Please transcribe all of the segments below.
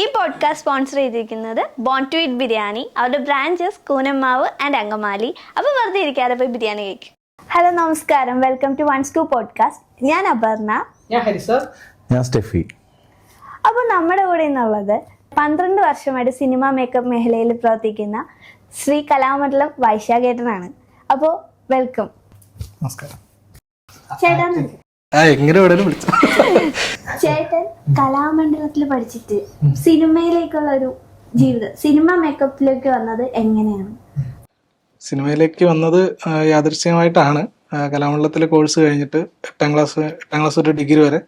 ഈ podcast sponsor ചെയ്തിരിക്കുന്നത് bone to it biryani. അവരുടെ ബ്രാഞ്ചസ് കൂനമ്മാവ് ആൻഡ് അങ്കമാലി. അപ്പോൾ വെറുതെ ഇരിക്കാതെ പോയി ബിരിയാണി കഴിക്കും. ഹലോ, നമസ്കാരം. Welcome to once to podcast. ഞാൻ അപർണ. ഞാൻ ഹരിസർ. ഞാൻ സ്റ്റെഫി. അപ്പോൾ നമ്മുടെ കൂടെ ഇന്നുള്ളത് 12 വർഷമായിട്ട് സിനിമ മേക്കപ്പ് മേഖലയിൽ പ്രവർത്തിക്കുന്ന ശ്രീ കലാമണ്ഡലം വൈശാഖേട്ടനാണ്. അപ്പോൾ വെൽക്കം. നമസ്കാരം. ചേട്ടാ, ചേട്ടൻ കലാമണ്ഡലത്തിൽ പഠിച്ചിട്ട് സിനിമയിലേക്കുള്ള ഒരു ജീവിതം, സിനിമ മേക്കപ്പിലേക്ക് വന്നത് എങ്ങനെയാണ്? സിനിമയിലേക്ക് വന്നത് യാദൃശ്ചികമായിട്ടാണ്. കലാമണ്ഡലത്തിലെ കോഴ്സ് കഴിഞ്ഞിട്ട് എട്ടാം ക്ലാസ് ഒരു ഡിഗ്രി വരെ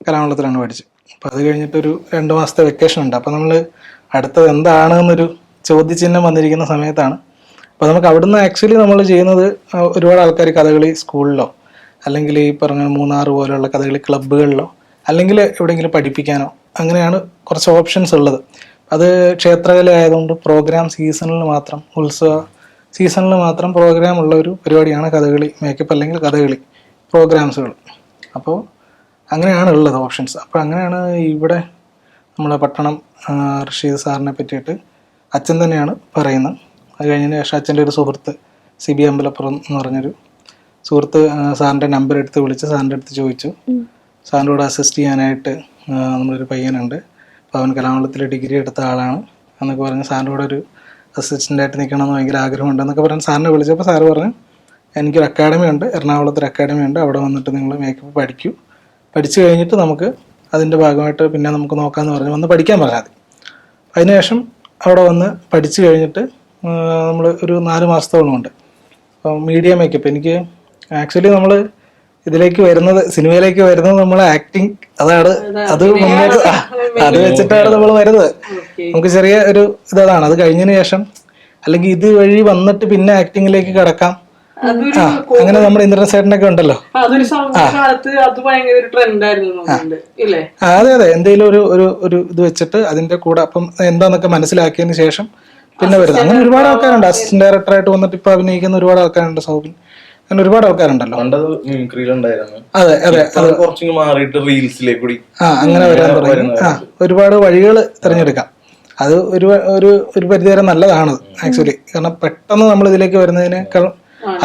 കലാമണ്ഡലത്തിലാണ് പഠിച്ചത്. അപ്പം അത് കഴിഞ്ഞിട്ടൊരു 2 മാസത്തെ വെക്കേഷൻ ഉണ്ട്. അപ്പം നമ്മൾ അടുത്തത് എന്താണെന്നൊരു ചോദ്യചിഹ്നം വന്നിരിക്കുന്ന സമയത്താണ്. അപ്പോൾ നമുക്ക് അവിടുന്ന് ആക്ച്വലി നമ്മൾ ചെയ്യുന്നത് ഒരുപാട് ആൾക്കാർ കഥകളി സ്കൂളിലോ അല്ലെങ്കിൽ ഈ പറഞ്ഞ മൂന്നാർ പോലെയുള്ള കഥകളി ക്ലബ്ബുകളിലോ അല്ലെങ്കിൽ എവിടെയെങ്കിലും പഠിപ്പിക്കാനോ അങ്ങനെയാണ് കുറച്ച് ഓപ്ഷൻസ് ഉള്ളത്. അത് ക്ഷേത്രകല ആയതുകൊണ്ട് പ്രോഗ്രാം സീസണിൽ മാത്രം, ഉത്സവ സീസണിൽ മാത്രം പ്രോഗ്രാം ഉള്ള ഒരു പരിപാടിയാണ് കഥകളി മേക്കപ്പ് അല്ലെങ്കിൽ കഥകളി പ്രോഗ്രാംസുകൾ. അപ്പോൾ അങ്ങനെയാണ് ഉള്ളത് ഓപ്ഷൻസ്. അപ്പോൾ അങ്ങനെയാണ് ഇവിടെ നമ്മളെ പട്ടണം റഷീദ് സാറിനെ പറ്റിയിട്ട് അച്ഛൻ തന്നെയാണ് പറയുന്നത്. അത് കഴിഞ്ഞതിന് ശേഷം അച്ഛൻ്റെ ഒരു സുഹൃത്ത് CB അമ്പലപ്പുറം എന്ന് പറഞ്ഞൊരു സുഹൃത്ത് സാറിൻ്റെ നമ്പർ എടുത്ത് വിളിച്ച് സാറിൻ്റെ അടുത്ത് ചോദിച്ചു. സാറിൻ്റെ കൂടെ അസിസ്റ്റ് ചെയ്യാനായിട്ട് നമ്മളൊരു പയ്യനുണ്ട്, അപ്പോൾ അവൻ കലാമണ്ഡലത്തിൽ ഡിഗ്രി എടുത്ത ആളാണ് എന്നൊക്കെ പറഞ്ഞ് സാറിൻ്റെ കൂടെ ഒരു അസിസ്റ്റൻ്റായിട്ട് നിൽക്കണമെന്ന് ഭയങ്കര ആഗ്രഹമുണ്ടെന്നൊക്കെ പറഞ്ഞ് സാറിനെ വിളിച്ചപ്പോൾ സാറ് പറഞ്ഞു എനിക്കൊരു അക്കാഡമി ഉണ്ട്, എറണാകുളത്തൊരു അക്കാഡമി ഉണ്ട്, അവിടെ വന്നിട്ട് നിങ്ങൾ മേക്കപ്പ് പഠിക്കൂ, പഠിച്ചു കഴിഞ്ഞിട്ട് നമുക്ക് അതിൻ്റെ ഭാഗമായിട്ട് പിന്നെ നമുക്ക് നോക്കാമെന്ന് പറഞ്ഞ് വന്ന് പഠിക്കാൻ പറഞ്ഞാൽ മതി. അതിനുശേഷം അവിടെ വന്ന് പഠിച്ചു കഴിഞ്ഞിട്ട് നമ്മൾ ഒരു 4 മാസത്തോളം ഉണ്ട്. അപ്പോൾ മീഡിയ മേക്കപ്പ് എനിക്ക് ആക്ച്വലി നമ്മൾ ഇതിലേക്ക് വരുന്നത്, സിനിമയിലേക്ക് വരുന്നത് നമ്മൾ ആക്ടിങ്, അതാണ് അത് മുന്നോട്ട് അത് വെച്ചിട്ടാണ് നമ്മൾ വരുന്നത്. നമുക്ക് ചെറിയ ഒരു ഇതാണ്. അത് കഴിഞ്ഞതിന് ശേഷം അല്ലെങ്കിൽ ഇത് വഴി വന്നിട്ട് പിന്നെ ആക്ടിങ്ങിലേക്ക് കിടക്കാം. അങ്ങനെ നമ്മുടെ ഇന്ദ്രൻ സേട്ടനൊക്കെ ഉണ്ടല്ലോ. അതെ അതെ, എന്തെങ്കിലും ഒരു ഇത് വെച്ചിട്ട് അതിന്റെ കൂടെ അപ്പം എന്താന്നൊക്കെ മനസ്സിലാക്കിയതിന് ശേഷം പിന്നെ വരുന്നത്. അങ്ങനെ ഒരുപാട് ആൾക്കാരുണ്ട്. അസിസ്റ്റന്റ് ഡയറക്ടറായിട്ട് വന്നിട്ട് ഇപ്പൊ അഭിനയിക്കുന്ന ഒരുപാട് ആൾക്കാരുണ്ട്. സൗബിൻ, അങ്ങനെ ഒരുപാട് ആൾക്കാരുണ്ടല്ലോ. അതെ അതെ, അങ്ങനെ വരാൻ തുടങ്ങി. ഒരുപാട് വഴികൾ തിരഞ്ഞെടുക്കാം. അത് ഒരു പരിധിവരെ നല്ലതാണ് ആക്ച്വലി. കാരണം പെട്ടെന്ന് നമ്മൾ ഇതിലേക്ക് വരുന്നതിനേക്കാൾ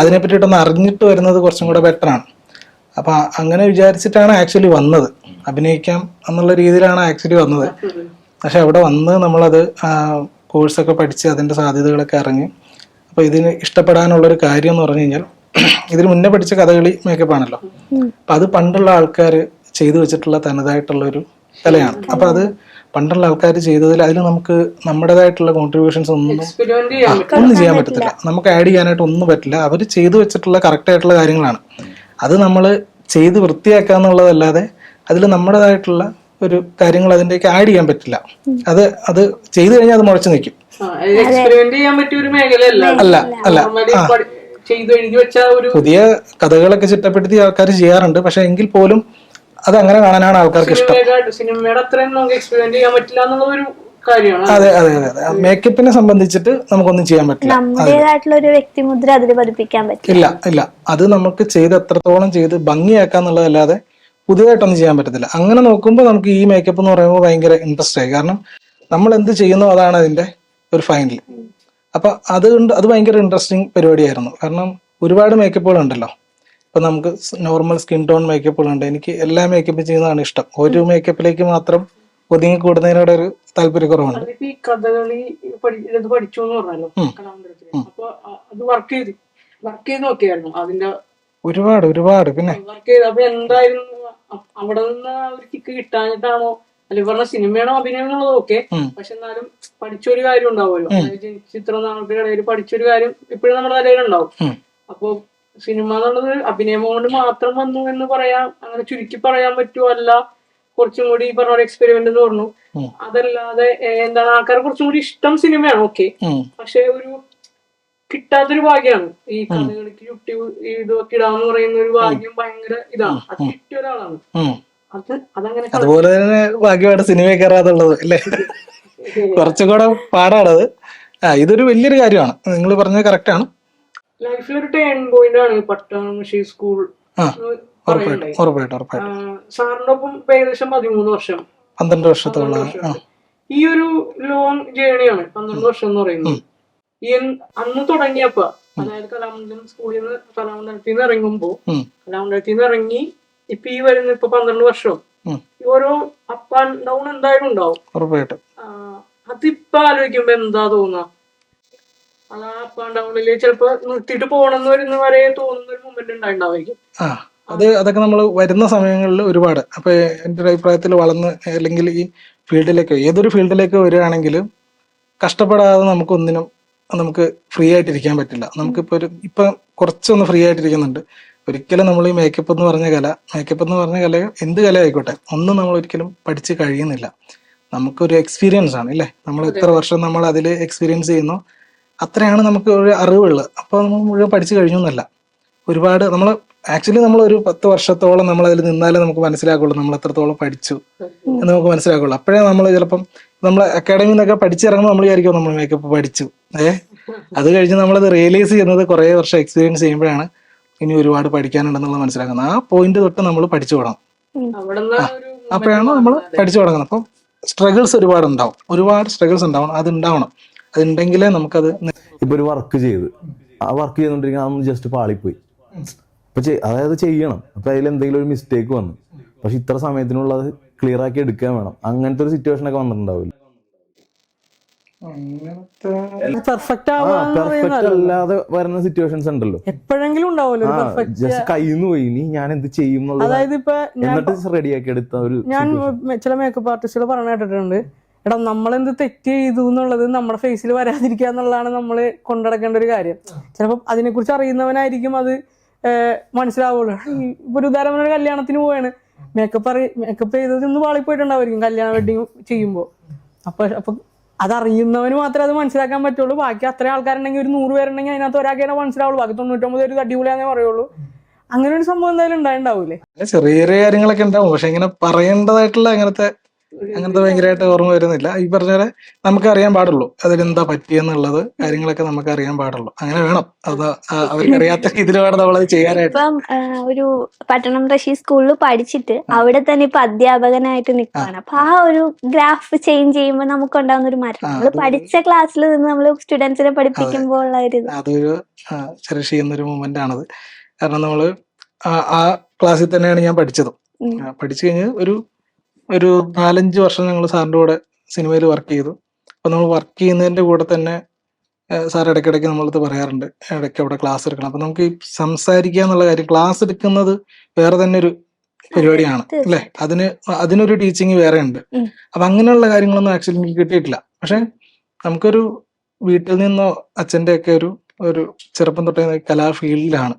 അതിനെ പറ്റിയിട്ടൊന്ന് അറിഞ്ഞിട്ട് വരുന്നത് കുറച്ചും കൂടെ ബെറ്റർ ആണ്. അപ്പൊ അങ്ങനെ വിചാരിച്ചിട്ടാണ് ആക്ച്വലി വന്നത്. അഭിനയിക്കാം എന്നുള്ള രീതിയിലാണ് ആക്ച്വലി വന്നത്. പക്ഷെ അവിടെ വന്ന് നമ്മളത് കോഴ്സൊക്കെ പഠിച്ച് അതിന്റെ സാധ്യതകളൊക്കെ അറിഞ്ഞ് അപ്പൊ ഇതിന് ഇഷ്ടപ്പെടാനുള്ളൊരു കാര്യം എന്ന് പറഞ്ഞു കഴിഞ്ഞാൽ ഇതിന് മുന്നേ പഠിച്ച കഥകളി മേക്കപ്പ് ആണല്ലോ. അപ്പൊ അത് പണ്ടുള്ള ആൾക്കാർ ചെയ്തു വെച്ചിട്ടുള്ള തനതായിട്ടുള്ള ഒരു കലയാണ്. അപ്പൊ അത് പണ്ടുള്ള ആൾക്കാർ ചെയ്തതിൽ അതിൽ നമുക്ക് നമ്മുടേതായിട്ടുള്ള കോൺട്രിബ്യൂഷൻസ് ഒന്നും ചെയ്യാൻ പറ്റത്തില്ല. നമുക്ക് ആഡ് ചെയ്യാനായിട്ട് ഒന്നും പറ്റില്ല. അവർ ചെയ്തു വെച്ചിട്ടുള്ള കറക്റ്റ് ആയിട്ടുള്ള കാര്യങ്ങളാണ്. അത് നമ്മൾ ചെയ്ത് വൃത്തിയാക്കുക എന്നുള്ളതല്ലാതെ അതിൽ നമ്മുടേതായിട്ടുള്ള ഒരു കാര്യങ്ങൾ അതിൻ്റെയൊക്കെ ആഡ് ചെയ്യാൻ പറ്റില്ല. അത് ചെയ്തു കഴിഞ്ഞാൽ അത് മുളച്ചു നിൽക്കും. അല്ല അല്ല, പുതിയ കഥകളൊക്കെ ചിട്ടപ്പെടുത്തി ആൾക്കാർ ചെയ്യാറുണ്ട്. പക്ഷെ എങ്കിൽ പോലും അത് അങ്ങനെ കാണാനാണ് ആൾക്കാർക്ക് ഇഷ്ടം. അതെ അതെ അതെ അതെ, മേക്കപ്പിനെ സംബന്ധിച്ചിട്ട് നമുക്കൊന്നും ചെയ്യാൻ പറ്റില്ല. ഒരു വ്യക്തിമുദ്ര അതിൽ പതിപ്പിക്കാൻ പറ്റില്ല. ഇല്ല ഇല്ല, അത് നമുക്ക് ചെയ്ത് എത്രത്തോളം ചെയ്ത് ഭംഗിയാക്കാന്നുള്ളതല്ലാതെ പുതിയതായിട്ടൊന്നും ചെയ്യാൻ പറ്റത്തില്ല. അങ്ങനെ നോക്കുമ്പോൾ നമുക്ക് ഈ മേക്കപ്പ് എന്ന് പറയുമ്പോൾ ഭയങ്കര ഇൻട്രസ്റ്റ് ആയി. കാരണം നമ്മൾ എന്ത് ചെയ്യുന്നു അതാണ് അതിന്റെ ഒരു ഫൈനൽ. അപ്പൊ അതുകൊണ്ട് അത് ഭയങ്കര ഇൻട്രസ്റ്റിംഗ് പരിപാടിയായിരുന്നു. കാരണം ഒരുപാട് മേക്കപ്പുകൾ ഉണ്ടല്ലോ. ഇപ്പൊ നമുക്ക് നോർമൽ സ്കിൻ ടോൺ മേക്കപ്പുകളുണ്ട്. എനിക്ക് എല്ലാ മേക്കപ്പും ചെയ്യുന്നതാണ് ഇഷ്ടം. ഒരു മേക്കപ്പിലേക്ക് മാത്രം ഒതുങ്ങി കൂടുന്നതിനോട് ഒരു താല്പര്യക്കുറവുണ്ട്. കഥകളി പഠിച്ചു എന്ന് പറഞ്ഞല്ലോ കലാമണ്ഡലത്തിൽ. അപ്പൊ അത് വർക്ക് ചെയ്ത് നോക്കിയായിരുന്നു അതിന്റെ ഒരുപാട് പിന്നെ വർക്ക് ചെയ്ത്. അപ്പൊ എന്തായിരുന്നു അവിടെ നിന്ന് ഒരു കിക്ക് കിട്ടാഞ്ഞിട്ടാണോ അല്ലെ പറഞ്ഞ സിനിമയാണോ അഭിനയമാണോ ഓക്കെ, പക്ഷെ എന്നാലും പഠിച്ചൊരു കാര്യം ഉണ്ടാവുമല്ലോ. ചിത്ര നാളത്തിന്റെ ഇടയിൽ പഠിച്ചൊരു കാര്യം ഇപ്പോഴും നമ്മുടെ തലയിലുണ്ടാവും. അപ്പൊ സിനിമ എന്നുള്ളത് അഭിനയം കൊണ്ട് മാത്രം വന്നു എന്ന് പറയാം, അങ്ങനെ ചുരുക്കി പറയാൻ പറ്റുമോ? അല്ല, കുറച്ചും കൂടി പറഞ്ഞ ഒരു എക്സ്പെരിമെന്റ് എന്ന് പറഞ്ഞു. അതല്ലാതെ എന്താണ് ആൾക്കാരെ കുറച്ചും കൂടി ഇഷ്ടം സിനിമയാണ് ഓക്കെ, പക്ഷെ ഒരു കിട്ടാത്തൊരു ഭാഗ്യമാണ് ഈ കഥകളിക്ക് ചുട്ടി ഇതൊക്കെ ഇടാന്ന് പറയുന്ന ഒരു ഭാഗ്യം. ഭയങ്കര ഇതാണ്. അത് കിട്ടിയ ഒരാളാണ്. അതങ്ങനെ അതുപോലെ തന്നെ ഭാഗ്യമായിട്ട് സിനിമയിൽ കയറാതുള്ളത് അല്ലേ, കുറച്ചും കൂടെ പാടാണത്. ഇതൊരു വലിയൊരു കാര്യമാണ്. നിങ്ങൾ പറഞ്ഞത് കറക്റ്റ് ആണ്. ലൈഫിലൊരു ടേൺ പോയിന്റ് ആണ് പട്ടണം സ്കൂൾ. ഉറപ്പായിട്ടും സാറിന്റെ ഒപ്പം ഏകദേശം 13 വർഷം 12 വർഷത്തോളം ഈ ഒരു ലോങ് ജേണിയാണ് 12 വർഷം എന്ന് പറയുന്നത്. ഈ അന്ന് തുടങ്ങിയപ്പോ, അതായത് കലാമണ്ഡലം സ്കൂളിൽ നിന്ന് കലാമണ്ഡലത്തിൽ നിന്ന് ഇറങ്ങുമ്പോ, കലാമണ്ഡലത്തിൽ നിന്ന് ഇറങ്ങി ഇപ്പൊ ഈ വരുന്ന ഇപ്പൊ 12 വർഷം ഓരോ അപ്പ് ആൻഡ് ഡൗൺ എന്തായാലും ഉണ്ടാവും. ഉറപ്പായിട്ടും അതിപ്പോ ആലോചിക്കുമ്പോ എന്താ തോന്നുക? അത് ആ അപ്പ് ആൻഡ് ഡൗണില് ചിലപ്പോ നിർത്തിയിട്ട് പോകണമെന്ന് വരുന്ന വരെ തോന്നുന്ന ഒരു മൊമെന്റ് ഉണ്ടായിട്ടുണ്ടായിരിക്കും. അതൊക്കെ നമ്മൾ വരുന്ന സമയങ്ങളിൽ ഒരുപാട്. അപ്പൊ എൻ്റെ ഒരു അഭിപ്രായത്തിൽ വളർന്ന് അല്ലെങ്കിൽ ഈ ഫീൽഡിലേക്ക് ഏതൊരു ഫീൽഡിലേക്ക് വരികയാണെങ്കിൽ കഷ്ടപ്പെടാതെ നമുക്ക് ഫ്രീ ആയിട്ടിരിക്കാൻ പറ്റില്ല. നമുക്കിപ്പോൾ ഇപ്പൊ കുറച്ചൊന്ന് ഫ്രീ ആയിട്ടിരിക്കുന്നുണ്ട്. ഒരിക്കലും നമ്മൾ ഈ മേക്കപ്പ് എന്ന് പറഞ്ഞ കല എന്ത് കല ആയിക്കോട്ടെ ഒന്നും നമ്മൾ ഒരിക്കലും പഠിച്ച് കഴിയുന്നില്ല. നമുക്കൊരു എക്സ്പീരിയൻസ് ആണ് ഇല്ലേ? നമ്മൾ എത്ര വർഷം നമ്മൾ അതിൽ എക്സ്പീരിയൻസ് ചെയ്യുന്നു അത്രയാണ് നമുക്ക് ഒരു അറിവുള്ളത്. അപ്പോൾ നമ്മൾ മുഴുവൻ പഠിച്ചു കഴിഞ്ഞു എന്നല്ല. ഒരുപാട് നമ്മൾ ഒരു 10 വർഷത്തോളം നമ്മൾ അതിൽ നിന്നാലേ നമുക്ക് മനസ്സിലാക്കുള്ളൂ നമ്മൾ എത്രത്തോളം പഠിച്ചു എന്ന് നമുക്ക് മനസ്സിലാക്കുള്ളൂ. അപ്പോഴേ നമ്മൾ ചിലപ്പം നമ്മൾ അക്കാഡമിയിൽ നിന്നൊക്കെ പഠിച്ചിറങ്ങുമ്പോൾ നമ്മൾ വിചാരിക്കും നമ്മൾ മേക്കപ്പ് പഠിച്ചു. അത് കഴിഞ്ഞ് നമ്മളത് റിയലൈസ് ചെയ്യുന്നത് കുറേ വർഷം എക്സ്പീരിയൻസ് ചെയ്യുമ്പോഴാണ് ഇനി ഒരുപാട് പഠിക്കാനുണ്ടെന്നുള്ളത് മനസ്സിലാക്കുന്നത്. ആ പോയിന്റ് തൊട്ട് നമ്മൾ പഠിച്ചു തുടങ്ങും. അപ്പോഴാണ് നമ്മൾ പഠിച്ചു തുടങ്ങുന്നത്. അപ്പം സ്ട്രഗിൾസ് ഒരുപാട് സ്ട്രഗിൾസ് ഉണ്ടാവണം. അതുണ്ടെങ്കിലേ നമുക്കത്. ഇപ്പൊ ഒരു വർക്ക് ചെയ്ത് ആ വർക്ക് ചെയ്തോണ്ടിരിക്കുന്ന അതൊന്ന് ജസ്റ്റ് പാളിപ്പോയി. അപ്പൊ അതായത് ചെയ്യണം, അപ്പൊ അതിൽ എന്തെങ്കിലും ഒരു മിസ്റ്റേക്ക് വന്നു, പക്ഷെ ഇത്ര സമയത്തിനുള്ളത് ക്ലിയർ ആക്കി എടുക്കാൻ വേണം. അങ്ങനത്തെ ഒരു സിറ്റുവേഷൻ ഒക്കെ വന്നിട്ടുണ്ടാവില്ല. പെർഫെക്റ്റ് അല്ലാതെ വരുന്ന സിറ്റുവേഷൻസ് ഉണ്ടല്ലോ, എപ്പോഴെങ്കിലും ഉണ്ടാവുമല്ലോ. ജസ്റ്റ് കയ്യിന്ന് പോയി ഇനി ഞാൻ എന്ത് ചെയ്യും എന്നുള്ളത്. അതായത് ഇപ്പൊ എന്നിട്ട് റെഡിയാക്കി എടുത്ത ഒരു ഞാൻ ചില മേക്കപ്പ് ആർട്ടിസ്റ്റുകൾ പറഞ്ഞു കേട്ടിട്ടുണ്ട്, എടാ നമ്മളെന്ത് തെറ്റ് ചെയ്തു എന്നുള്ളത് നമ്മുടെ ഫേസിൽ വരാതിരിക്കുക എന്നുള്ളതാണ് നമ്മൾ കൊണ്ടുനടക്കേണ്ട ഒരു കാര്യം. ചിലപ്പോൾ അതിനെക്കുറിച്ച് അറിയുന്നവനായിരിക്കും അത് മനസ്സിലാവുള്ളൂ. ഇപ്പൊ ഒരു ഉദാഹരണം, ഒരു കല്യാണത്തിന് പോവാണ്, മേക്കപ്പ് ചെയ്തതൊന്ന് പാളിപ്പോയിട്ടുണ്ടാവുമായിരിക്കും കല്യാണ വെഡിങ് ചെയ്യുമ്പോൾ. അപ്പൊ അതറിയുന്നവന് മാത്രമേ അത് മനസ്സിലാക്കാൻ പറ്റുള്ളൂ. ബാക്കി അത്ര ആൾക്കാരുണ്ടെങ്കിൽ, ഒരു 100 പേരുണ്ടെങ്കിൽ അതിനകത്ത് ഒരാൾക്കാരെ മനസ്സിലാവുള്ളൂ, ബാക്കി 99 പേര് അടിപൊളിയാന്നേ പറയുള്ളൂ. അങ്ങനെ ഒരു സംഭവം എന്തായാലും ഉണ്ടായിണ്ടാവൂലേ? ചെറിയ ചെറിയ കാര്യങ്ങളൊക്കെ ഉണ്ടാവും, പക്ഷെ ഇങ്ങനെ പറയേണ്ടതായിട്ടുള്ള അങ്ങനത്തെ ഭയങ്കരമായിട്ട് ഓർമ്മ വരുന്നില്ല. ഈ പറഞ്ഞ പോലെ നമുക്ക് അറിയാൻ പാടുള്ളൂ അതിലെന്താ പറ്റിയെന്നുള്ളത് കാര്യങ്ങളൊക്കെ നമുക്ക് അറിയാൻ പാടുള്ളൂ. അങ്ങനെ വേണം. അത് അവർക്കറിയാത്ത രീതിയിൽ വേണം നമ്മളത് ചെയ്യാനായിട്ട്. ഇപ്പം ഒരു പട്ടണം റഷി സ്കൂളിൽ പഠിച്ചിട്ട് അവിടെ തന്നെ ഇപ്പൊ അധ്യാപകനായിട്ട് നിൽക്കുകയാണ്. അപ്പൊ ആ ഒരു ഗ്രാഫ് ചേഞ്ച് ചെയ്യുമ്പോൾ നമുക്ക് ഉണ്ടാകുന്ന ഒരു മാറ്റം, നമ്മൾ പഠിച്ച ക്ലാസ്സിൽ നിന്ന് നമ്മൾ സ്റ്റുഡൻസിനെ പഠിപ്പിക്കുമ്പോൾ ഉള്ള ഒരു അതൊരു ചെറിയ ചെയ്യുന്നൊരു മൊമെന്റ് ആണത്. കാരണം നമ്മള് ആ ക്ലാസ്സിൽ തന്നെയാണ് ഞാൻ പഠിച്ചതും. പഠിച്ചു കഴിഞ്ഞ് ഒരു 4-5 വർഷം ഞങ്ങൾ സാറിൻ്റെ കൂടെ സിനിമയിൽ വർക്ക് ചെയ്തു. അപ്പോൾ നമ്മൾ വർക്ക് ചെയ്യുന്നതിൻ്റെ കൂടെ തന്നെ സാർ ഇടയ്ക്കിടയ്ക്ക് നമ്മളത് പറയാറുണ്ട്, ഇടയ്ക്ക് അവിടെ ക്ലാസ് എടുക്കണം. അപ്പോൾ നമുക്ക് ഈ സംസാരിക്കുക എന്നുള്ള കാര്യം, ക്ലാസ് എടുക്കുന്നത് വേറെ തന്നെ ഒരു പരിപാടിയാണ് അല്ലേ? അതിനൊരു ടീച്ചിങ് വേറെ ഉണ്ട്. അപ്പം അങ്ങനെയുള്ള കാര്യങ്ങളൊന്നും ആക്ച്വലി എനിക്ക് കിട്ടിയിട്ടില്ല. പക്ഷെ നമുക്കൊരു വീട്ടിൽ നിന്നോ അച്ഛൻ്റെ ഒക്കെ ഒരു ചെറുപ്പം തൊട്ടേ കലാഫീൽഡിലാണ്,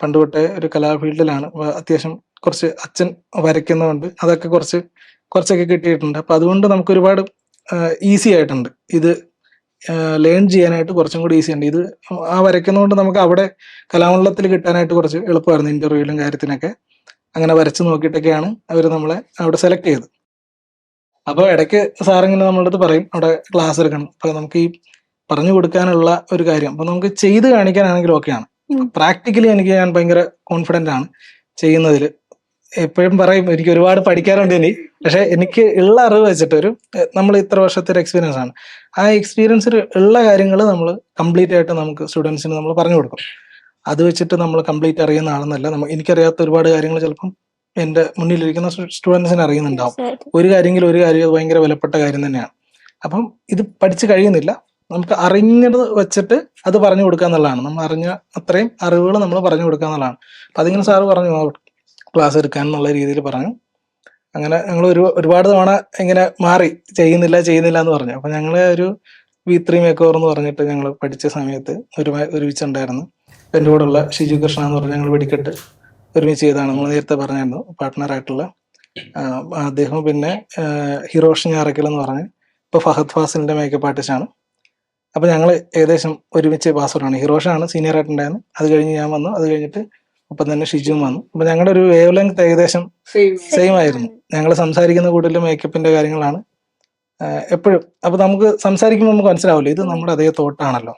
പണ്ട് തൊട്ടേ ഒരു കലാഫീൽഡിലാണ്. അത്യാവശ്യം കുറച്ച് അച്ഛൻ വരയ്ക്കുന്നതുകൊണ്ട് അതൊക്കെ കുറച്ചൊക്കെ കിട്ടിയിട്ടുണ്ട്. അപ്പൊ അതുകൊണ്ട് നമുക്ക് ഒരുപാട് ഈസി ആയിട്ടുണ്ട്. ഇത് ലേൺ ചെയ്യാനായിട്ട് കുറച്ചും കൂടി ഈസി ഉണ്ട്. ഇത് ആ വരയ്ക്കുന്നതുകൊണ്ട് നമുക്ക് അവിടെ കലാമണ്ഡലത്തിൽ കിട്ടാനായിട്ട് കുറച്ച് എളുപ്പമായിരുന്നു. ഇന്റർവ്യൂവിലും കാര്യത്തിനൊക്കെ അങ്ങനെ വരച്ച് നോക്കിയിട്ടൊക്കെയാണ് അവർ നമ്മളെ അവിടെ സെലക്ട് ചെയ്തത്. അപ്പോൾ ഇടയ്ക്ക് സാറിങ്ങനെ നമ്മളെ അടുത്ത് പറയും അവിടെ ക്ലാസ് എടുക്കണം. അപ്പൊ നമുക്ക് ഈ പറഞ്ഞു കൊടുക്കാനുള്ള ഒരു കാര്യം അപ്പൊ നമുക്ക് ചെയ്ത് കാണിക്കാനാണെങ്കിലും ഓക്കെയാണ്. പ്രാക്ടിക്കലി ഞാൻ ഭയങ്കര കോൺഫിഡന്റ് ആണ് ചെയ്യുന്നതിൽ. എപ്പോഴും പറയും എനിക്ക് ഒരുപാട് പഠിക്കാറുണ്ട് ഇനി, പക്ഷെ എനിക്ക് ഉള്ള അറിവ് വെച്ചിട്ട് നമ്മൾ ഇത്ര വർഷത്തെ ഒരു എക്സ്പീരിയൻസ് ആണ്. ആ എക്സ്പീരിയൻസിൽ ഉള്ള കാര്യങ്ങൾ നമ്മൾ കംപ്ലീറ്റ് ആയിട്ട് നമുക്ക് സ്റ്റുഡൻസിന് നമ്മൾ പറഞ്ഞു കൊടുക്കും. അത് വെച്ചിട്ട് നമ്മൾ കംപ്ലീറ്റ് അറിയുന്ന ആളെന്നല്ല. എനിക്കറിയാത്ത ഒരുപാട് കാര്യങ്ങൾ ചിലപ്പം എൻ്റെ മുന്നിലിരിക്കുന്ന സ്റ്റുഡൻസിന് അറിയുന്നുണ്ടാവും. ഒരു കാര്യം ഭയങ്കര വിലപ്പെട്ട കാര്യം തന്നെയാണ്. അപ്പം ഇത് പഠിച്ചു കഴിയുന്നില്ല, നമുക്ക് അറിഞ്ഞത് വെച്ചിട്ട് അത് പറഞ്ഞു കൊടുക്കുക എന്നുള്ളതാണ്. നമ്മൾ അറിഞ്ഞ അത്രയും അറിവുകൾ നമ്മൾ പറഞ്ഞു കൊടുക്കുക എന്നുള്ളതാണ്. അപ്പൊ അതിങ്ങനെ സാറ് പറഞ്ഞു ക്ലാസ് എടുക്കാൻ എന്നുള്ള രീതിയിൽ പറഞ്ഞു. അങ്ങനെ ഞങ്ങൾ ഒരുപാട് തവണ ഇങ്ങനെ മാറി ചെയ്യുന്നില്ല എന്ന് പറഞ്ഞു. അപ്പൊ ഞങ്ങള് ഒരു V3 മേക്ക് ഓവർ എന്ന് പറഞ്ഞിട്ട് ഞങ്ങൾ പഠിച്ച സമയത്ത് ഒരുമിച്ചുണ്ടായിരുന്നു. എൻ്റെ കൂടെ ഉള്ള ഷിജു കൃഷ്ണ എന്ന് പറഞ്ഞ ഞങ്ങൾ വെടിക്കെട്ട് ഒരുമിച്ച് ചെയ്താണ്. നമ്മൾ നേരത്തെ പറഞ്ഞായിരുന്നു പാർട്ട്ണറായിട്ടുള്ള അദ്ദേഹം. പിന്നെ ഹിറോഷ് ഞാറക്കൽ എന്ന് പറഞ്ഞ് ഇപ്പൊ ഫഹദ് ഫാസിലിന്റെ മേക്കപ്പ് ആർട്ടിസ്റ്റ് ആണ്. അപ്പൊ ഞങ്ങൾ ഏകദേശം ഒരുമിച്ച് പാസ്വേഡാണ്. ഹിറോഷാണ് സീനിയർ ആയിട്ടുണ്ടായിരുന്നു. അത് കഴിഞ്ഞ് ഞാൻ വന്നു. അത് കഴിഞ്ഞിട്ട് ഒപ്പം തന്നെ ഷിജുവും വന്നു. അപ്പൊ ഞങ്ങളുടെ ഒരു വേവ് ലെങ്ത് ഏകദേശം സെയിം ആയിരുന്നു. ഞങ്ങൾ സംസാരിക്കുന്ന കൂടുതലും മേക്കപ്പിന്റെ കാര്യങ്ങളാണ് എപ്പോഴും. അപ്പൊ നമുക്ക് സംസാരിക്കുമ്പോൾ നമുക്ക് മനസ്സിലാവില്ല ഇത് നമ്മുടെ അതേ തോട്ടാണല്ലോ.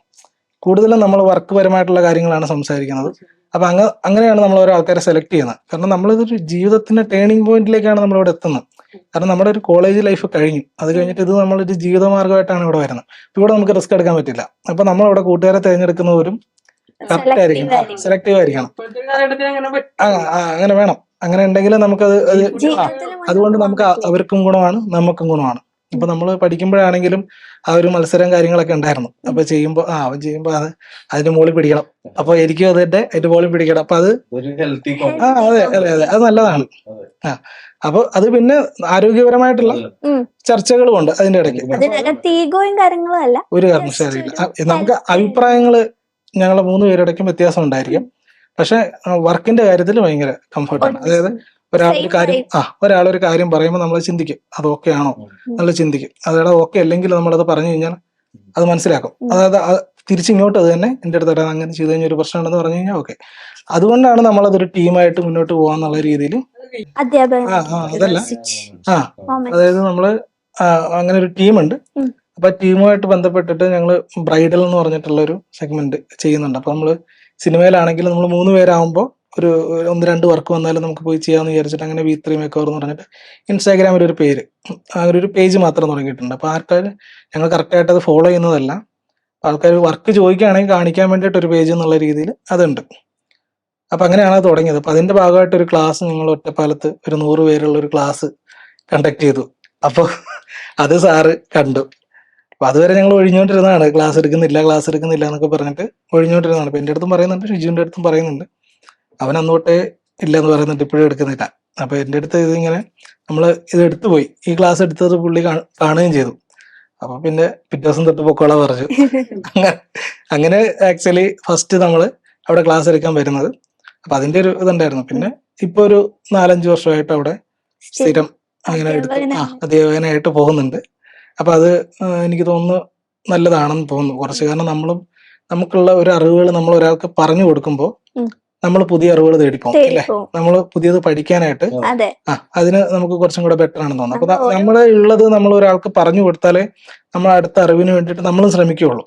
കൂടുതലും നമ്മൾ വർക്ക് പരമായിട്ടുള്ള കാര്യങ്ങളാണ് സംസാരിക്കുന്നത്. അപ്പൊ അങ്ങനെയാണ് നമ്മൾ ഓരോ ആൾക്കാരെ സെലക്ട് ചെയ്യുന്നത്. കാരണം നമ്മളിതൊരു ജീവിതത്തിന്റെ ടേണിംഗ് പോയിന്റിലേക്കാണ് നമ്മളിവിടെ എത്തുന്നത്. കാരണം നമ്മുടെ ഒരു കോളേജ് ലൈഫ് കഴിഞ്ഞു, അത് കഴിഞ്ഞിട്ട് ഇത് നമ്മളൊരു ജീവിതമാർഗമായിട്ടാണ് ഇവിടെ വരുന്നത്. ഇവിടെ നമുക്ക് റിസ്ക് എടുക്കാൻ പറ്റില്ല. അപ്പൊ നമ്മൾ ഇവിടെ കൂട്ടുകാരെ തിരഞ്ഞെടുക്കുന്നവരും കറക്റ്റ് ആയിരിക്കണം, സെലക്റ്റീവ് ആയിരിക്കണം. ഇപ്പോഴത്തെ കാലഘട്ടത്തിൽ അങ്ങനെ പറ്റും. അങ്ങനെ വേണം. അങ്ങനെ ഉണ്ടെങ്കിൽ നമുക്കത് അതുകൊണ്ട് നമുക്ക് അവർക്കും ഗുണമാണ് നമുക്കും ഗുണമാണ്. ഇപ്പൊ നമ്മൾ പഠിക്കുമ്പോഴാണെങ്കിലും ആ ഒരു മത്സരം കാര്യങ്ങളൊക്കെ ഉണ്ടായിരുന്നു. അപ്പൊ ചെയ്യുമ്പോ അവൻ ചെയ്യുമ്പോ അത് അതിന്റെ മുകളിൽ പിടിക്കണം, അപ്പൊ എനിക്കും അത് തന്നെ അതിന്റെ മുകളിൽ പിടിക്കണം. അപ്പൊ അത് അതെ അതെ അതെ അത് നല്ലതാണ്. അപ്പൊ അത് പിന്നെ ആരോഗ്യപരമായിട്ടുള്ള ചർച്ചകളും ഉണ്ട് അതിന്റെ ഇടയ്ക്ക്. ഒരു കാരണവശാലും നമുക്ക് അഭിപ്രായങ്ങള് ഞങ്ങളെ 3 പേരിടയ്ക്കും വ്യത്യാസം ഉണ്ടായിരിക്കും. പക്ഷെ വർക്കിന്റെ കാര്യത്തിൽ ഭയങ്കര കംഫർട്ടാണ്. അതായത് ഒരാളൊരു കാര്യം പറയുമ്പോൾ നമ്മൾ ചിന്തിക്കും അത് ഓക്കെ ആണോ നമ്മൾ ചിന്തിക്കും. അതേടാ ഓക്കെ അല്ലെങ്കിൽ നമ്മളത് പറഞ്ഞു കഴിഞ്ഞാൽ അത് മനസ്സിലാക്കും. അതായത് തിരിച്ചിങ്ങോട്ട് അത് തന്നെ എൻ്റെ അടുത്ത് അങ്ങനെ ചെയ്ത് കഴിഞ്ഞാൽ ഒരു പ്രശ്നം ഉണ്ടെന്ന് പറഞ്ഞു കഴിഞ്ഞാൽ ഓക്കെ. അതുകൊണ്ടാണ് നമ്മളതൊരു ടീമായിട്ട് മുന്നോട്ട് പോകാന്നുള്ള രീതിയിൽ അതല്ല അതായത് നമ്മള് അങ്ങനെ ഒരു ടീമുണ്ട്. അപ്പൊ ടീമുമായിട്ട് ബന്ധപ്പെട്ടിട്ട് ഞങ്ങള് ബ്രൈഡൽ എന്ന് പറഞ്ഞിട്ടുള്ള ഒരു സെഗ്മെന്റ് ചെയ്യുന്നുണ്ട്. അപ്പൊ നമ്മള് സിനിമയിലാണെങ്കിൽ നമ്മൾ 3 പേരാകുമ്പോൾ ഒരു 1-2 വർക്ക് വന്നാലും നമുക്ക് പോയി ചെയ്യാമെന്ന് വിചാരിച്ചിട്ട് അങ്ങനെ V3 മേക്കോവർ എന്ന് പറഞ്ഞിട്ട് ഇൻസ്റ്റാഗ്രാമിൽ ഒരു പേര് ഒരു പേജ് മാത്രം തുടങ്ങിയിട്ടുണ്ട്. അപ്പൊ ആൾക്കാർ ഞങ്ങൾ കറക്റ്റായിട്ട് അത് ഫോളോ ചെയ്യുന്നതല്ല, ആൾക്കാർ വർക്ക് ചോദിക്കുകയാണെങ്കിൽ കാണിക്കാൻ വേണ്ടിയിട്ട് ഒരു പേജ് എന്നുള്ള രീതിയിൽ അതുണ്ട്. അപ്പൊ അങ്ങനെയാണ് അത് തുടങ്ങിയത്. അപ്പൊ അതിന്റെ ഭാഗമായിട്ട് ഒരു ക്ലാസ് ഞങ്ങൾ ഒറ്റപ്പാലത്ത് ഒരു 100 പേരുള്ള ഒരു ക്ലാസ് കണ്ടക്ട് ചെയ്തു. അപ്പൊ അത് സാറ് കണ്ടു. അപ്പൊ അതുവരെ ഞങ്ങൾ ഒഴിഞ്ഞുകൊണ്ടിരുന്നതാണ്, ക്ലാസ് എടുക്കുന്നില്ല എന്നൊക്കെ പറഞ്ഞിട്ട് ഒഴിഞ്ഞുകൊണ്ടിരുന്നതാണ്. അപ്പൊ എൻ്റെ അടുത്തും പറയുന്നുണ്ട്, ഷിജുവിന്റെ അടുത്തും പറയുന്നുണ്ട്. അവൻ അന്നോട്ടേ ഇല്ല എന്ന് പറയുന്നുണ്ട്, ഇപ്പോഴും എടുക്കുന്നില്ല. അപ്പൊ എൻ്റെ അടുത്ത് ഇതിങ്ങനെ നമ്മൾ ഇത് എടുത്തു പോയി, ഈ ക്ലാസ് എടുത്തത് പുള്ളി കാണുകയും ചെയ്തു. അപ്പൊ പിന്നെ പിറ്റേ ദിവസം തൊട്ട് പൊക്കോളാ പറഞ്ഞു. അങ്ങനെ ആക്ച്വലി ഫസ്റ്റ് നമ്മള് അവിടെ ക്ലാസ് എടുക്കാൻ വരുന്നത്. അപ്പൊ അതിന്റെ ഒരു ഇതുണ്ടായിരുന്നു. പിന്നെ ഇപ്പൊ ഒരു 4-5 വർഷമായിട്ട് അവിടെ സ്ഥിരം അങ്ങനെ എടുത്ത് അധ്യാപകനായിട്ട് പോകുന്നുണ്ട്. അപ്പൊ അത് എനിക്ക് തോന്നുന്നു നല്ലതാണെന്ന് തോന്നുന്നു കുറച്ച്. കാരണം നമുക്കുള്ള ഒരു അറിവുകൾ നമ്മൾ ഒരാൾക്ക് പറഞ്ഞു കൊടുക്കുമ്പോൾ നമ്മൾ പുതിയ അറിവുകൾ തേടിപ്പോകും അല്ലെ, നമ്മൾ പുതിയത് പഠിക്കാനായിട്ട് അതിന് നമുക്ക് കുറച്ചും കൂടെ ബെറ്റർ ആണെന്ന് തോന്നുന്നു. അപ്പൊ നമ്മളെ ഉള്ളത് നമ്മൾ ഒരാൾക്ക് പറഞ്ഞു കൊടുത്താലേ നമ്മൾ അടുത്ത അറിവിന് വേണ്ടിയിട്ട് നമ്മളും ശ്രമിക്കുകയുള്ളൂ.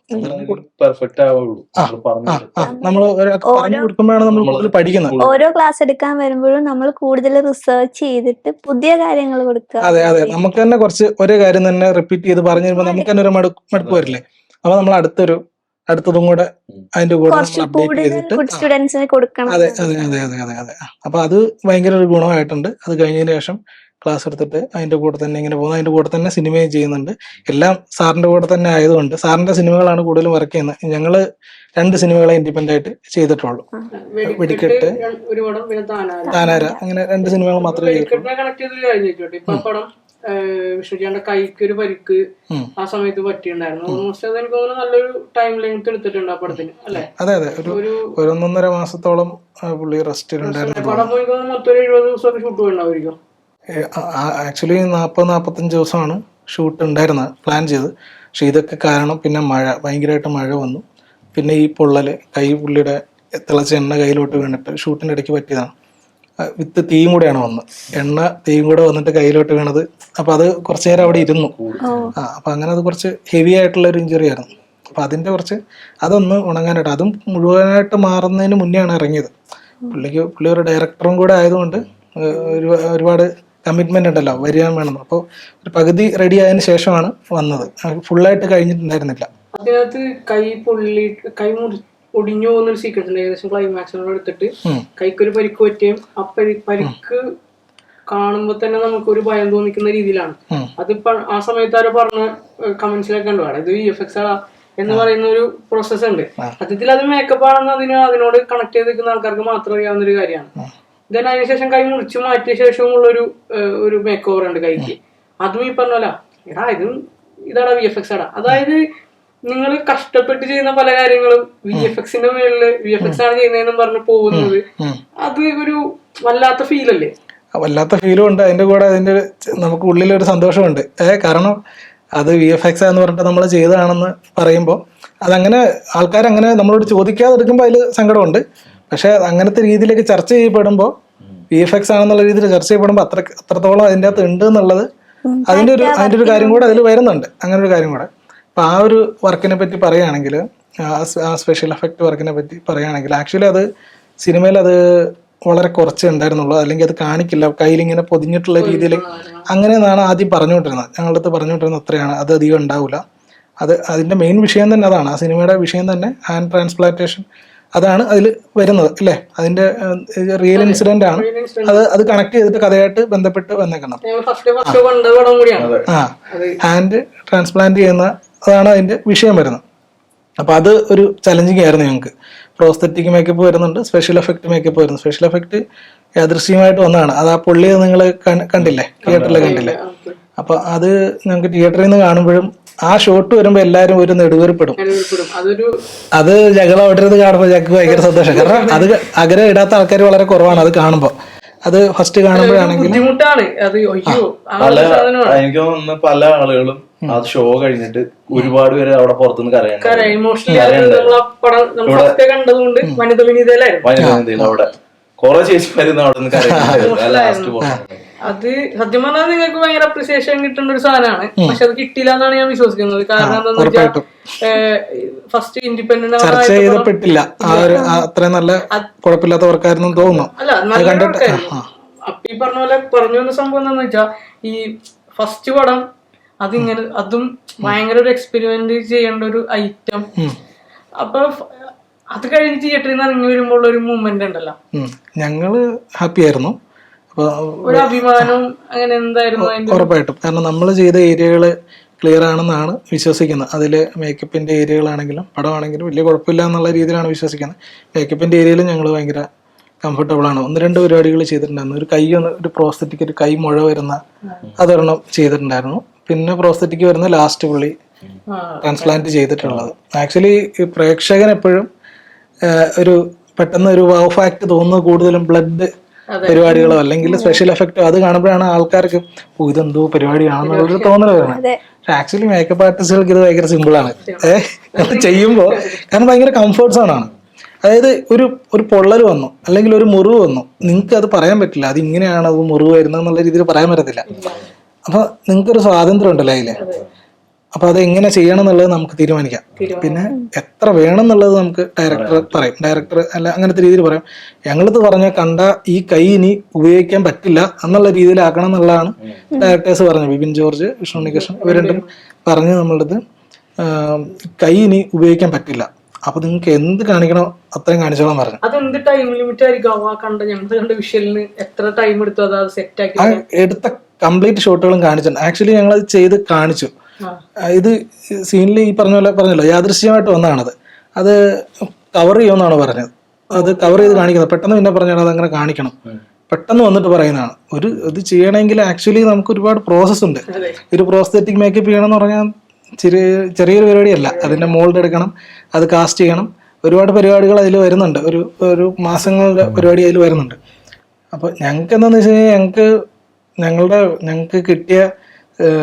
നമ്മൾ ഒരാൾക്ക് പറഞ്ഞു കൊടുക്കുമ്പോഴാണ് നമ്മൾ കൂടുതൽ പഠിക്കുന്നത്. ഓരോ ക്ലാസ് എടുക്കാൻ വരുമ്പോഴും നമ്മൾ കൂടുതൽ റിസർച്ച് ചെയ്തിട്ട് പുതിയ കാര്യങ്ങൾ കൊടുക്കുക. അതെ അതെ, നമുക്ക് തന്നെ കുറച്ച് ഒരേ കാര്യം തന്നെ റിപ്പീറ്റ് ചെയ്ത് പറഞ്ഞു തരുമ്പോൾ നമുക്ക് തന്നെ ഒരു മടുപ്പ് വരില്ലേ. അപ്പൊ നമ്മൾ അടുത്തതും കൂടെ അതിന്റെ കൂടെ അപ്ഡേറ്റ് ചെയ്തിട്ട് അതെ അതെ അതെ അതെ അതെ അതെ അപ്പൊ അത് ഭയങ്കര ഒരു ഗുണമായിട്ടുണ്ട്. അത് കഴിഞ്ഞതിന് ശേഷം ക്ലാസ് എടുത്തിട്ട് അതിന്റെ കൂടെ തന്നെ ഇങ്ങനെ പോകുന്നു. അതിന്റെ കൂടെ തന്നെ സിനിമയും ചെയ്യുന്നുണ്ട്. എല്ലാം സാറിന്റെ കൂടെ തന്നെ ആയതുകൊണ്ട് സാറിന്റെ സിനിമകളാണ് കൂടുതലും വർക്ക് ചെയ്യുന്നത്. ഞങ്ങള് 2 സിനിമകളെ ഇൻഡിപെൻഡന്റ് ആയിട്ട് ചെയ്തിട്ടുള്ളൂ. വെടിക്കെട്ട്, താനാര, അങ്ങനെ 2 സിനിമകൾ മാത്രമേ ചെയ്തിട്ടുള്ളൂ. വിഷ്ണുചേട്ടന്റെ കൈക്ക് ഒരു പരിക്ക് ആ സമയത്ത് പറ്റിയിട്ടുണ്ടായിരുന്നു. ഓൾമോസ്റ്റ് അത് എനിക്ക് തോന്നുന്നു നല്ലൊരു ടൈം ലെങ്ത് എടുത്തിട്ടുണ്ട് ആ പടത്തിന് അല്ലെ? അതെ അതെ, ഒരു 1.5 മാസത്തോളം പുള്ളി റെസ്റ്റിലുണ്ടായിരുന്നു. പടം പോയി മൊത്തം 70 ദിവസമൊക്കെ ഷൂട്ട് പോയിട്ടുണ്ടാവുമായിരിക്കും. ആക്ച്വലി 40-45 ദിവസമാണ് ഷൂട്ട് ഉണ്ടായിരുന്നത്, പ്ലാൻ ചെയ്ത്. പക്ഷെ ഇതൊക്കെ കാരണം പിന്നെ ഭയങ്കരമായിട്ട് മഴ വന്നു. പിന്നെ ഈ പൊള്ളല്, പുള്ളിയുടെ തിളച്ച എണ്ണ കയ്യിലോട്ട് വീണിട്ട് ഷൂട്ടിന്റെ ഇടയ്ക്ക് പറ്റിയതാണ്. വിത്ത് തീയും കൂടെയാണ് വന്നത്, തീയും കൂടെ വന്നിട്ട് കയ്യിലോട്ട് വീണത്. അപ്പൊ അത് കുറച്ചു നേരം അവിടെ ഇരുന്നു. അപ്പൊ അങ്ങനെ അത് കുറച്ച് ഹെവി ആയിട്ടുള്ള ഒരു ഇഞ്ചുറി ആയിരുന്നു. അപ്പൊ അതിന്റെ കുറച്ച് അതൊന്ന് ഉണങ്ങാനായിട്ട്, അതും മുഴുവനായിട്ട് മാറുന്നതിന് മുന്നെയാണ് ഇറങ്ങിയത്. പുള്ളി ഒരു ഡയറക്ടറും കൂടെ ആയതുകൊണ്ട് ഒരുപാട് കമ്മിറ്റ്മെന്റ് ഉണ്ടല്ലോ, വരിക വേണം. അപ്പോൾ ഒരു പകുതി റെഡി ആയതിനു ശേഷമാണ് വന്നത്, ഫുള്ളായിട്ട് കഴിഞ്ഞിട്ടുണ്ടായിരുന്നില്ല. അതിനകത്ത് കൈ ഒടിഞ്ഞു പോകുന്നൊരു സീക്വൻസ് ഉണ്ട്. ഏകദേശം ക്ലൈമാക്സിനോട് എടുത്തിട്ട് കൈക്കൊരു പരിക്ക് പറ്റിയും ആ പരിക്ക് കാണുമ്പോ തന്നെ നമുക്കൊരു ഭയം തോന്നിക്കുന്ന രീതിയിലാണ്. അതിപ്പോ ആ സമയത്ത് ആരോ പറഞ്ഞ കമന്റ്സിലൊക്കെ ഉണ്ടോ ഇത് VFX എന്ന് പറയുന്ന ഒരു പ്രോസസ് ഉണ്ട്. സത്യത്തിൽ അത് മേക്കപ്പ് ആണെന്ന് അതിനോട് കണക്ട് ചെയ്ത് നിൽക്കുന്ന ആൾക്കാർക്ക് മാത്രം അറിയാവുന്ന ഒരു കാര്യമാണ്. ദെൻ അതിനുശേഷം കൈ മുറിച്ച് മാറ്റിയ ശേഷമുള്ള ഒരു മേക്ക് ഓവർ ഉണ്ട് കൈക്ക്. അതും ഈ പറഞ്ഞ ഇതാടാ VFX ആടാ. അതായത് നിങ്ങൾ കഷ്ടപ്പെട്ട് ചെയ്യുന്ന പല കാര്യങ്ങളും VFXന്റെ മേളില് VFX ആണ് ചെയ്യുന്നതെന്നും പറഞ്ഞ് പോകുന്നത് അത് ഒരു വല്ലാത്ത ഫീലല്ലേ? വല്ലാത്ത ഫീലും ഉണ്ട്, അതിന്റെ കൂടെ നമുക്ക് ഉള്ളിലൊരു സന്തോഷമുണ്ട്. കാരണം അത് VFX എന്ന് പറഞ്ഞിട്ട് നമ്മൾ ചെയ്തതാണെന്ന് പറയുമ്പോൾ അതങ്ങനെ ആൾക്കാരങ്ങനെ നമ്മളോട് ചോദിക്കാതെ എടുക്കുമ്പോൾ അതിൽ സങ്കടമുണ്ട്. പക്ഷെ അങ്ങനത്തെ രീതിയിലേക്ക് ചർച്ച ചെയ്യപ്പെടുമ്പോൾ VFX ആണെന്നുള്ള രീതിയിൽ ചർച്ച ചെയ്യപ്പെടുമ്പോൾ അത്രത്തോളം അതിൻ്റെ അകത്ത് ഉണ്ട് എന്നുള്ളത് അതിന്റെ ഒരു കാര്യം കൂടെ അതിൽ വരുന്നുണ്ട്. അങ്ങനെ ഒരു കാര്യം കൂടെ. അപ്പൊ ആ ഒരു വർക്കിനെ പറ്റി പറയുകയാണെങ്കിൽ, ആ സ്പെഷ്യൽ എഫക്റ്റ് വർക്കിനെ പറ്റി പറയുകയാണെങ്കിൽ, ആക്ച്വലി അത് സിനിമയിൽ അത് വളരെ കുറച്ചേ ഉണ്ടായിരുന്നുള്ളൂ, അല്ലെങ്കിൽ അത് കാണിക്കില്ല, കയ്യിലിങ്ങനെ പൊതിഞ്ഞിട്ടുള്ള രീതിയിൽ അങ്ങനെയെന്നാണ് ആദ്യം പറഞ്ഞുകൊണ്ടിരുന്നത്. ഞങ്ങളുടെ അടുത്ത് പറഞ്ഞുകൊണ്ടിരുന്നത് അത്രയാണ്, അത് അധികം ഉണ്ടാവില്ല. അതിൻ്റെ മെയിൻ വിഷയം തന്നെ അതാണ്, ആ സിനിമയുടെ വിഷയം തന്നെ ഹാൻഡ് ട്രാൻസ്പ്ലാന്റേഷൻ, അതാണ് അതിൽ വരുന്നത് അല്ലേ. അതിൻ്റെ റിയൽ ഇൻസിഡൻ്റ് ആണ്, അത് കണക്ട് ചെയ്തിട്ട് കഥയായിട്ട് ബന്ധപ്പെട്ട് വന്നേക്കണം. ഹാൻഡ് ട്രാൻസ്പ്ലാന്റ് ചെയ്യുന്ന അതാണ് അതിൻ്റെ വിഷയം വരുന്നത്. അപ്പോൾ അത് ഒരു ചലഞ്ചിങ് ആയിരുന്നു ഞങ്ങൾക്ക്. പ്രോസ്തെറ്റിക് മേക്കപ്പ് വരുന്നുണ്ട്, സ്പെഷ്യൽ എഫക്ട് മേക്കപ്പ് വരുന്നു. സ്പെഷ്യൽ എഫക്ട് യാദൃശ്ചികമായിട്ട് വന്നതാണ്. അത് ആ പുള്ളി നിങ്ങൾ കണ്ടില്ലേ, തിയേറ്ററിൽ കണ്ടില്ലേ. അപ്പോൾ അത് ഞങ്ങൾക്ക് തിയേറ്ററിൽ നിന്ന് കാണുമ്പോഴും ആ ഷോട്ട് വരുമ്പോൾ എല്ലാവരും ഒരു നെടുവേർപ്പെടും. അത് ഞങ്ങൾ അവിടെ ഇരുന്ന് കാണുമ്പോൾ ഞങ്ങൾക്ക് ഭയങ്കര സന്തോഷം. കാരണം അത് അകലെ ഇടാത്ത ആൾക്കാർ വളരെ കുറവാണ് അത് കാണുമ്പോൾ. അത് ഫസ്റ്റ് കാണുമ്പോഴാണെങ്കിൽ എനിക്ക് തോന്നുന്നു പല ആളുകളും അത് ഷോ കഴിഞ്ഞിട്ട് ഒരുപാട് പേര് അവിടെ പുറത്തുനിന്ന് അവിടെ കുറെ ചേച്ചിമാരുന്ന് അവിടെ നിന്ന് ലാസ്റ്റ് അത് സത്യം പറഞ്ഞാൽ നിങ്ങൾക്ക് ഭയങ്കര അപ്രിസിയേഷൻ കിട്ടുന്ന ഒരു സാധനമാണ്. പക്ഷെ അത് കിട്ടിയില്ല എന്നാണ് ഞാൻ വിശ്വസിക്കുന്നത്. കാരണം എന്താണെന്ന് വെച്ചാൽ ഫസ്റ്റ് ഇൻഡിപെൻഡന്റ് ചർച്ച ചെയ്യപ്പെട്ടില്ല. അത്രയും നല്ല കുഴപ്പമില്ലാത്ത വർക്കായിരുന്നു തോന്നുന്നു. അപ്പൊ ഈ പറഞ്ഞ പോലെ പറഞ്ഞു വന്ന സംഭവം എന്താന്ന് വെച്ചാ, ഈ ഫസ്റ്റ് പടം അതിങ്ങനെ അതും ഭയങ്കര ഒരു എക്സ്പെരിമെന്റ് ചെയ്യേണ്ട ഒരു ഐറ്റം. അപ്പൊ അത് കഴിഞ്ഞ് തിയേറ്ററിൽ നിന്ന് ഇറങ്ങി വരുമ്പോൾ ഒരു മൂവ്മെന്റ് ഉണ്ടല്ലോ, ഞങ്ങള് ഹാപ്പി ആയിരുന്നു. ഒരു അഭിമാനവും അങ്ങനെ എന്തായിരുന്നു? ഉറപ്പായിട്ടും. കാരണം നമ്മൾ ചെയ്ത ഏരിയകള് ക്ലിയർ ആണെന്നാണ് വിശ്വസിക്കുന്നത്. അതിൽ മേക്കപ്പിന്റെ ഏരിയകളാണെങ്കിലും പടമാണെങ്കിലും വലിയ കുഴപ്പമില്ല എന്നുള്ള രീതിയിലാണ് വിശ്വസിക്കുന്നത്. മേക്കപ്പിന്റെ ഏരിയയിൽ ഞങ്ങൾ ഭയങ്കര കംഫർട്ടബിൾ ആണ്. 1-2 പരിപാടികൾ ചെയ്തിട്ടുണ്ടായിരുന്നു. ഒരു പ്രോസ്തെറ്റിക്, ഒരു കൈ മുഴ വരുന്ന അതൊരെണ്ണം ചെയ്തിട്ടുണ്ടായിരുന്നു. പിന്നെ പ്രോസ്തെറ്റിക് വരുന്ന ലാസ്റ്റ് പുള്ളി ട്രാൻസ്പ്ലാന്റ് ചെയ്തിട്ടുള്ളത്. ആക്ച്വലി പ്രേക്ഷകൻ എപ്പോഴും ഒരു പെട്ടെന്ന് ഒരു വൗ ഫാക്ട് തോന്നുന്നത് കൂടുതലും ബ്ലഡ് പരിപാടികളോ അല്ലെങ്കിൽ സ്പെഷ്യൽ എഫക്റ്റോ അത് കാണുമ്പോഴാണ് ആൾക്കാർക്ക് ഇതെന്തോ പരിപാടിയാണെന്നുള്ളൊരു തോന്നൽ വരുന്നത്. പക്ഷെ ആക്ച്വലി മേക്കപ്പ് ആർട്ടിസ്റ്റുകൾക്ക് ഇത് ഭയങ്കര സിമ്പിൾ ആണ് ചെയ്യുമ്പോൾ. കാരണം ഭയങ്കര കംഫർട്ട് സോൺ ആണ്. അതായത് ഒരു പൊള്ളൽ വന്നു അല്ലെങ്കിൽ ഒരു മുറിവ് വന്നു, നിങ്ങൾക്ക് അത് പറയാൻ പറ്റില്ല, അത് ഇങ്ങനെയാണ് അത് മുറിവ് വരുന്നത് എന്നുള്ള രീതിയിൽ പറയാൻ പറ്റത്തില്ല. അപ്പൊ നിങ്ങൾക്കൊരു സ്വാതന്ത്ര്യം ഉണ്ടല്ലോ അതില്. അപ്പൊ അത് എങ്ങനെ ചെയ്യണം എന്നുള്ളത് നമുക്ക് തീരുമാനിക്കാം. പിന്നെ എത്ര വേണം എന്നുള്ളത് നമുക്ക് ഡയറക്ടർ അല്ല അങ്ങനത്തെ രീതിയിൽ പറയാം. ഞങ്ങളിത് പറഞ്ഞ കണ്ട ഈ കൈ ഇനി ഉപയോഗിക്കാൻ പറ്റില്ല എന്നുള്ള രീതിയിലാക്കണം എന്നുള്ളതാണ് ഡയറക്ടേഴ്സ് പറഞ്ഞത്. ബിപിൻ ജോർജ്, വിഷ്ണു ഉണ്ണികൃഷ്ണൻ ഇവർ രണ്ടും പറഞ്ഞ് നമ്മളത് കൈ ഇനി ഉപയോഗിക്കാൻ പറ്റില്ല, അപ്പൊ നിങ്ങൾക്ക് എന്ത് കാണിക്കണോ അത്രയും കാണിച്ചോളാൻ പറഞ്ഞു. അതെന്ത് ടൈം ലിമിറ്റ് ആയിരിക്കും? എത്ര ടൈം എടുത്തു അത് സെറ്റ് ആക്കി? എടുത്ത കംപ്ലീറ്റ് ഷോട്ടുകളും കാണിച്ചിട്ടുണ്ട്. ആക്ച്വലി ഞങ്ങളത് ചെയ്ത് കാണിച്ചു. ഇത് സീനിൽ ഈ പറഞ്ഞല്ലോ യാദൃശ്യമായിട്ട് വന്നതാണത്. അത് കവർ ചെയ്യുമെന്നാണ് പറഞ്ഞത്. അത് കവർ ചെയ്ത് കാണിക്കുന്നത് പെട്ടെന്ന് പിന്നെ പറഞ്ഞാൽ അത് അങ്ങനെ കാണിക്കണം, പെട്ടെന്ന് വന്നിട്ട് പറയുന്നതാണ്. ഇത് ചെയ്യണമെങ്കിൽ ആക്ച്വലി നമുക്ക് ഒരുപാട് പ്രോസസ് ഉണ്ട്. ഒരു പ്രോസ്തെറ്റിക് മേക്കപ്പ് ചെയ്യണമെന്ന് പറഞ്ഞാൽ ചെറിയൊരു പരിപാടിയല്ല. അതിന്റെ മോൾഡ് എടുക്കണം, അത് കാസ്റ്റ് ചെയ്യണം, ഒരുപാട് പരിപാടികൾ അതിൽ വരുന്നുണ്ട്. ഒരു മാസങ്ങളുടെ പരിപാടി അതിൽ വരുന്നുണ്ട്. അപ്പോൾ ഞങ്ങൾക്ക് എന്താണെന്ന് വെച്ച് കഴിഞ്ഞാൽ ഞങ്ങൾക്ക് കിട്ടിയ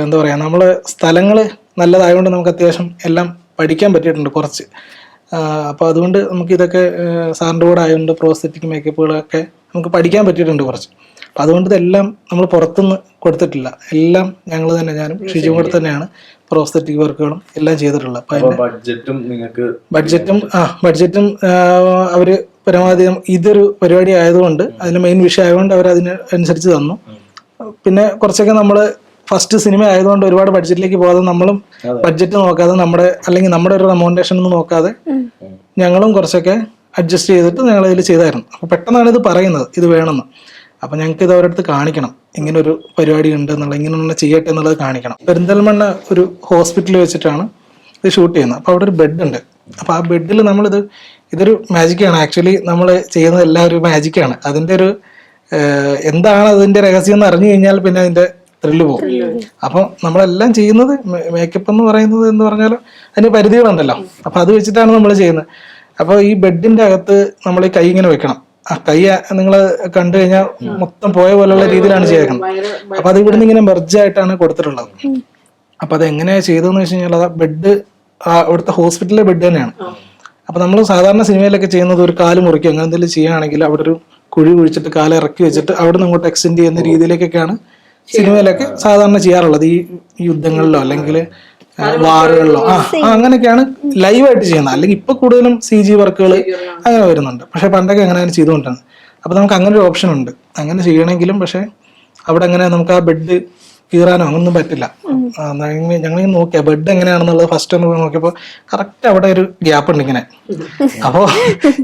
എന്താ പറയുക, നമ്മളെ സ്ഥലങ്ങൾ നല്ലതായതുകൊണ്ട് നമുക്ക് അത്യാവശ്യം എല്ലാം പഠിക്കാൻ പറ്റിയിട്ടുണ്ട് കുറച്ച്. അപ്പോൾ അതുകൊണ്ട് നമുക്ക് ഇതൊക്കെ സാറിൻ്റെ കൂടെ ആയതുകൊണ്ട് പ്രോസ്തെറ്റിക് മേക്കപ്പുകളൊക്കെ നമുക്ക് പഠിക്കാൻ പറ്റിയിട്ടുണ്ട് കുറച്ച്. അപ്പം അതുകൊണ്ട് ഇതെല്ലാം നമ്മൾ പുറത്തുനിന്ന് കൊടുത്തിട്ടില്ല, എല്ലാം ഞങ്ങൾ തന്നെ, ഞാനും ഷിജുവും കൂടെ തന്നെയാണ് പ്രോസ്തെറ്റിക് വർക്കുകളും എല്ലാം ചെയ്തിട്ടുള്ളത്. അപ്പം ബഡ്ജറ്റും അവർ പരമാവധി ഇതൊരു പരിപാടി ആയതുകൊണ്ട് അതിന് മെയിൻ വിഷയം ആയതുകൊണ്ട് അവർ അതിനനുസരിച്ച് തന്നു. പിന്നെ കുറച്ചൊക്കെ നമ്മൾ ഫസ്റ്റ് സിനിമ ആയതുകൊണ്ട് ഒരുപാട് ബഡ്ജറ്റിലേക്ക് പോകാതെ നമ്മളും ബഡ്ജറ്റ് നോക്കാതെ നമ്മുടെ ഒരു റെമോണ്ടേഷൻ ഒന്നും നോക്കാതെ ഞങ്ങളും കുറച്ചൊക്കെ അഡ്ജസ്റ്റ് ചെയ്തിട്ട് ഞങ്ങൾ ഇതിൽ ചെയ്തായിരുന്നു. അപ്പോൾ പെട്ടെന്നാണ് ഇത് പറയുന്നത് ഇത് വേണമെന്ന്. അപ്പം ഞങ്ങൾക്ക് ഇത് അവരടുത്ത് കാണിക്കണം, ഇങ്ങനൊരു പരിപാടി ഉണ്ട് എന്നുള്ള, ഇങ്ങനെ ചെയ്യട്ടെ എന്നുള്ളത് കാണിക്കണം. പെരിന്തൽമണ്ണ ഒരു ഹോസ്പിറ്റലിൽ വെച്ചിട്ടാണ് ഇത് ഷൂട്ട് ചെയ്യുന്നത്. അപ്പോൾ അവിടെ ഒരു ബെഡ് ഉണ്ട്. അപ്പോൾ ആ ബെഡിൽ ഇതൊരു മാജിക്കാണ്. ആക്ച്വലി നമ്മൾ ചെയ്യുന്നത് എല്ലാം ഒരു മാജിക്കാണ്. അതിൻ്റെ ഒരു എന്താണ് അതിൻ്റെ രഹസ്യം എന്ന് അറിഞ്ഞു കഴിഞ്ഞാൽ പിന്നെ അതിൻ്റെ ത്രില്ല് പോകും. അപ്പം നമ്മളെല്ലാം ചെയ്യുന്നത് മേക്കപ്പ് എന്ന് പറയുന്നത് എന്ന് പറഞ്ഞാൽ അതിന് പരിധികളുണ്ടല്ലോ. അപ്പം അത് വെച്ചിട്ടാണ് നമ്മൾ ചെയ്യുന്നത്. അപ്പോൾ ഈ ബെഡിന്റെ അകത്ത് നമ്മൾ ഈ കൈ ഇങ്ങനെ വെക്കണം. ആ കൈ നിങ്ങൾ കണ്ടു കഴിഞ്ഞാൽ മൊത്തം പോയ പോലുള്ള രീതിയിലാണ് ചെയ്തേക്കുന്നത്. അപ്പൊ അത് ഇവിടുന്ന് ഇങ്ങനെ മെർജായിട്ടാണ് കൊടുത്തിട്ടുള്ളത്. അപ്പൊ അത് എങ്ങനെയാ ചെയ്തതെന്ന് വെച്ച് കഴിഞ്ഞാൽ ബെഡ് അവിടുത്തെ ഹോസ്പിറ്റലിലെ ബെഡ് തന്നെയാണ്. അപ്പൊ നമ്മൾ സാധാരണ സിനിമയിലൊക്കെ ചെയ്യുന്നത് ഒരു കാല് മുറിക്കുക അങ്ങനെ എന്തെങ്കിലും ചെയ്യുകയാണെങ്കിൽ അവിടെ ഒരു കുഴി കുഴിച്ചിട്ട് കാല് ഇറക്കി വെച്ചിട്ട് അവിടെ നിന്ന് അങ്ങോട്ട് എക്സ്റ്റെൻഡ് ചെയ്യുന്ന രീതിയിലേക്കൊക്കെയാണ് സിനിമയിലൊക്കെ സാധാരണ ചെയ്യാറുള്ളത്. ഈ യുദ്ധങ്ങളിലോ അല്ലെങ്കിൽ വാറുകളിലോ അങ്ങനെയൊക്കെയാണ് ലൈവായിട്ട് ചെയ്യുന്നത്. അല്ലെങ്കിൽ ഇപ്പൊ കൂടുതലും CG വർക്കുകൾ അങ്ങനെ വരുന്നുണ്ട്. പക്ഷെ പണ്ടൊക്കെ അങ്ങനെയാണ് ചെയ്തുകൊണ്ടിരുന്നത്. അപ്പോൾ നമുക്ക് അങ്ങനെ ഒരു ഓപ്ഷൻ ഉണ്ട്, അങ്ങനെ ചെയ്യണമെങ്കിലും. പക്ഷേ അവിടെ അങ്ങനെ നമുക്ക് ആ ബെഡ് കീറാനോ അങ്ങനൊന്നും പറ്റില്ല. ഞങ്ങളിങ്ങനെ നോക്കിയാ ബെഡ് എങ്ങനെയാണെന്നുള്ളത് ഫസ്റ്റ് ഒന്ന് നോക്കിയപ്പോൾ കറക്റ്റ് അവിടെ ഒരു ഗ്യാപ്പ് ഉണ്ട് ഇങ്ങനെ. അപ്പോൾ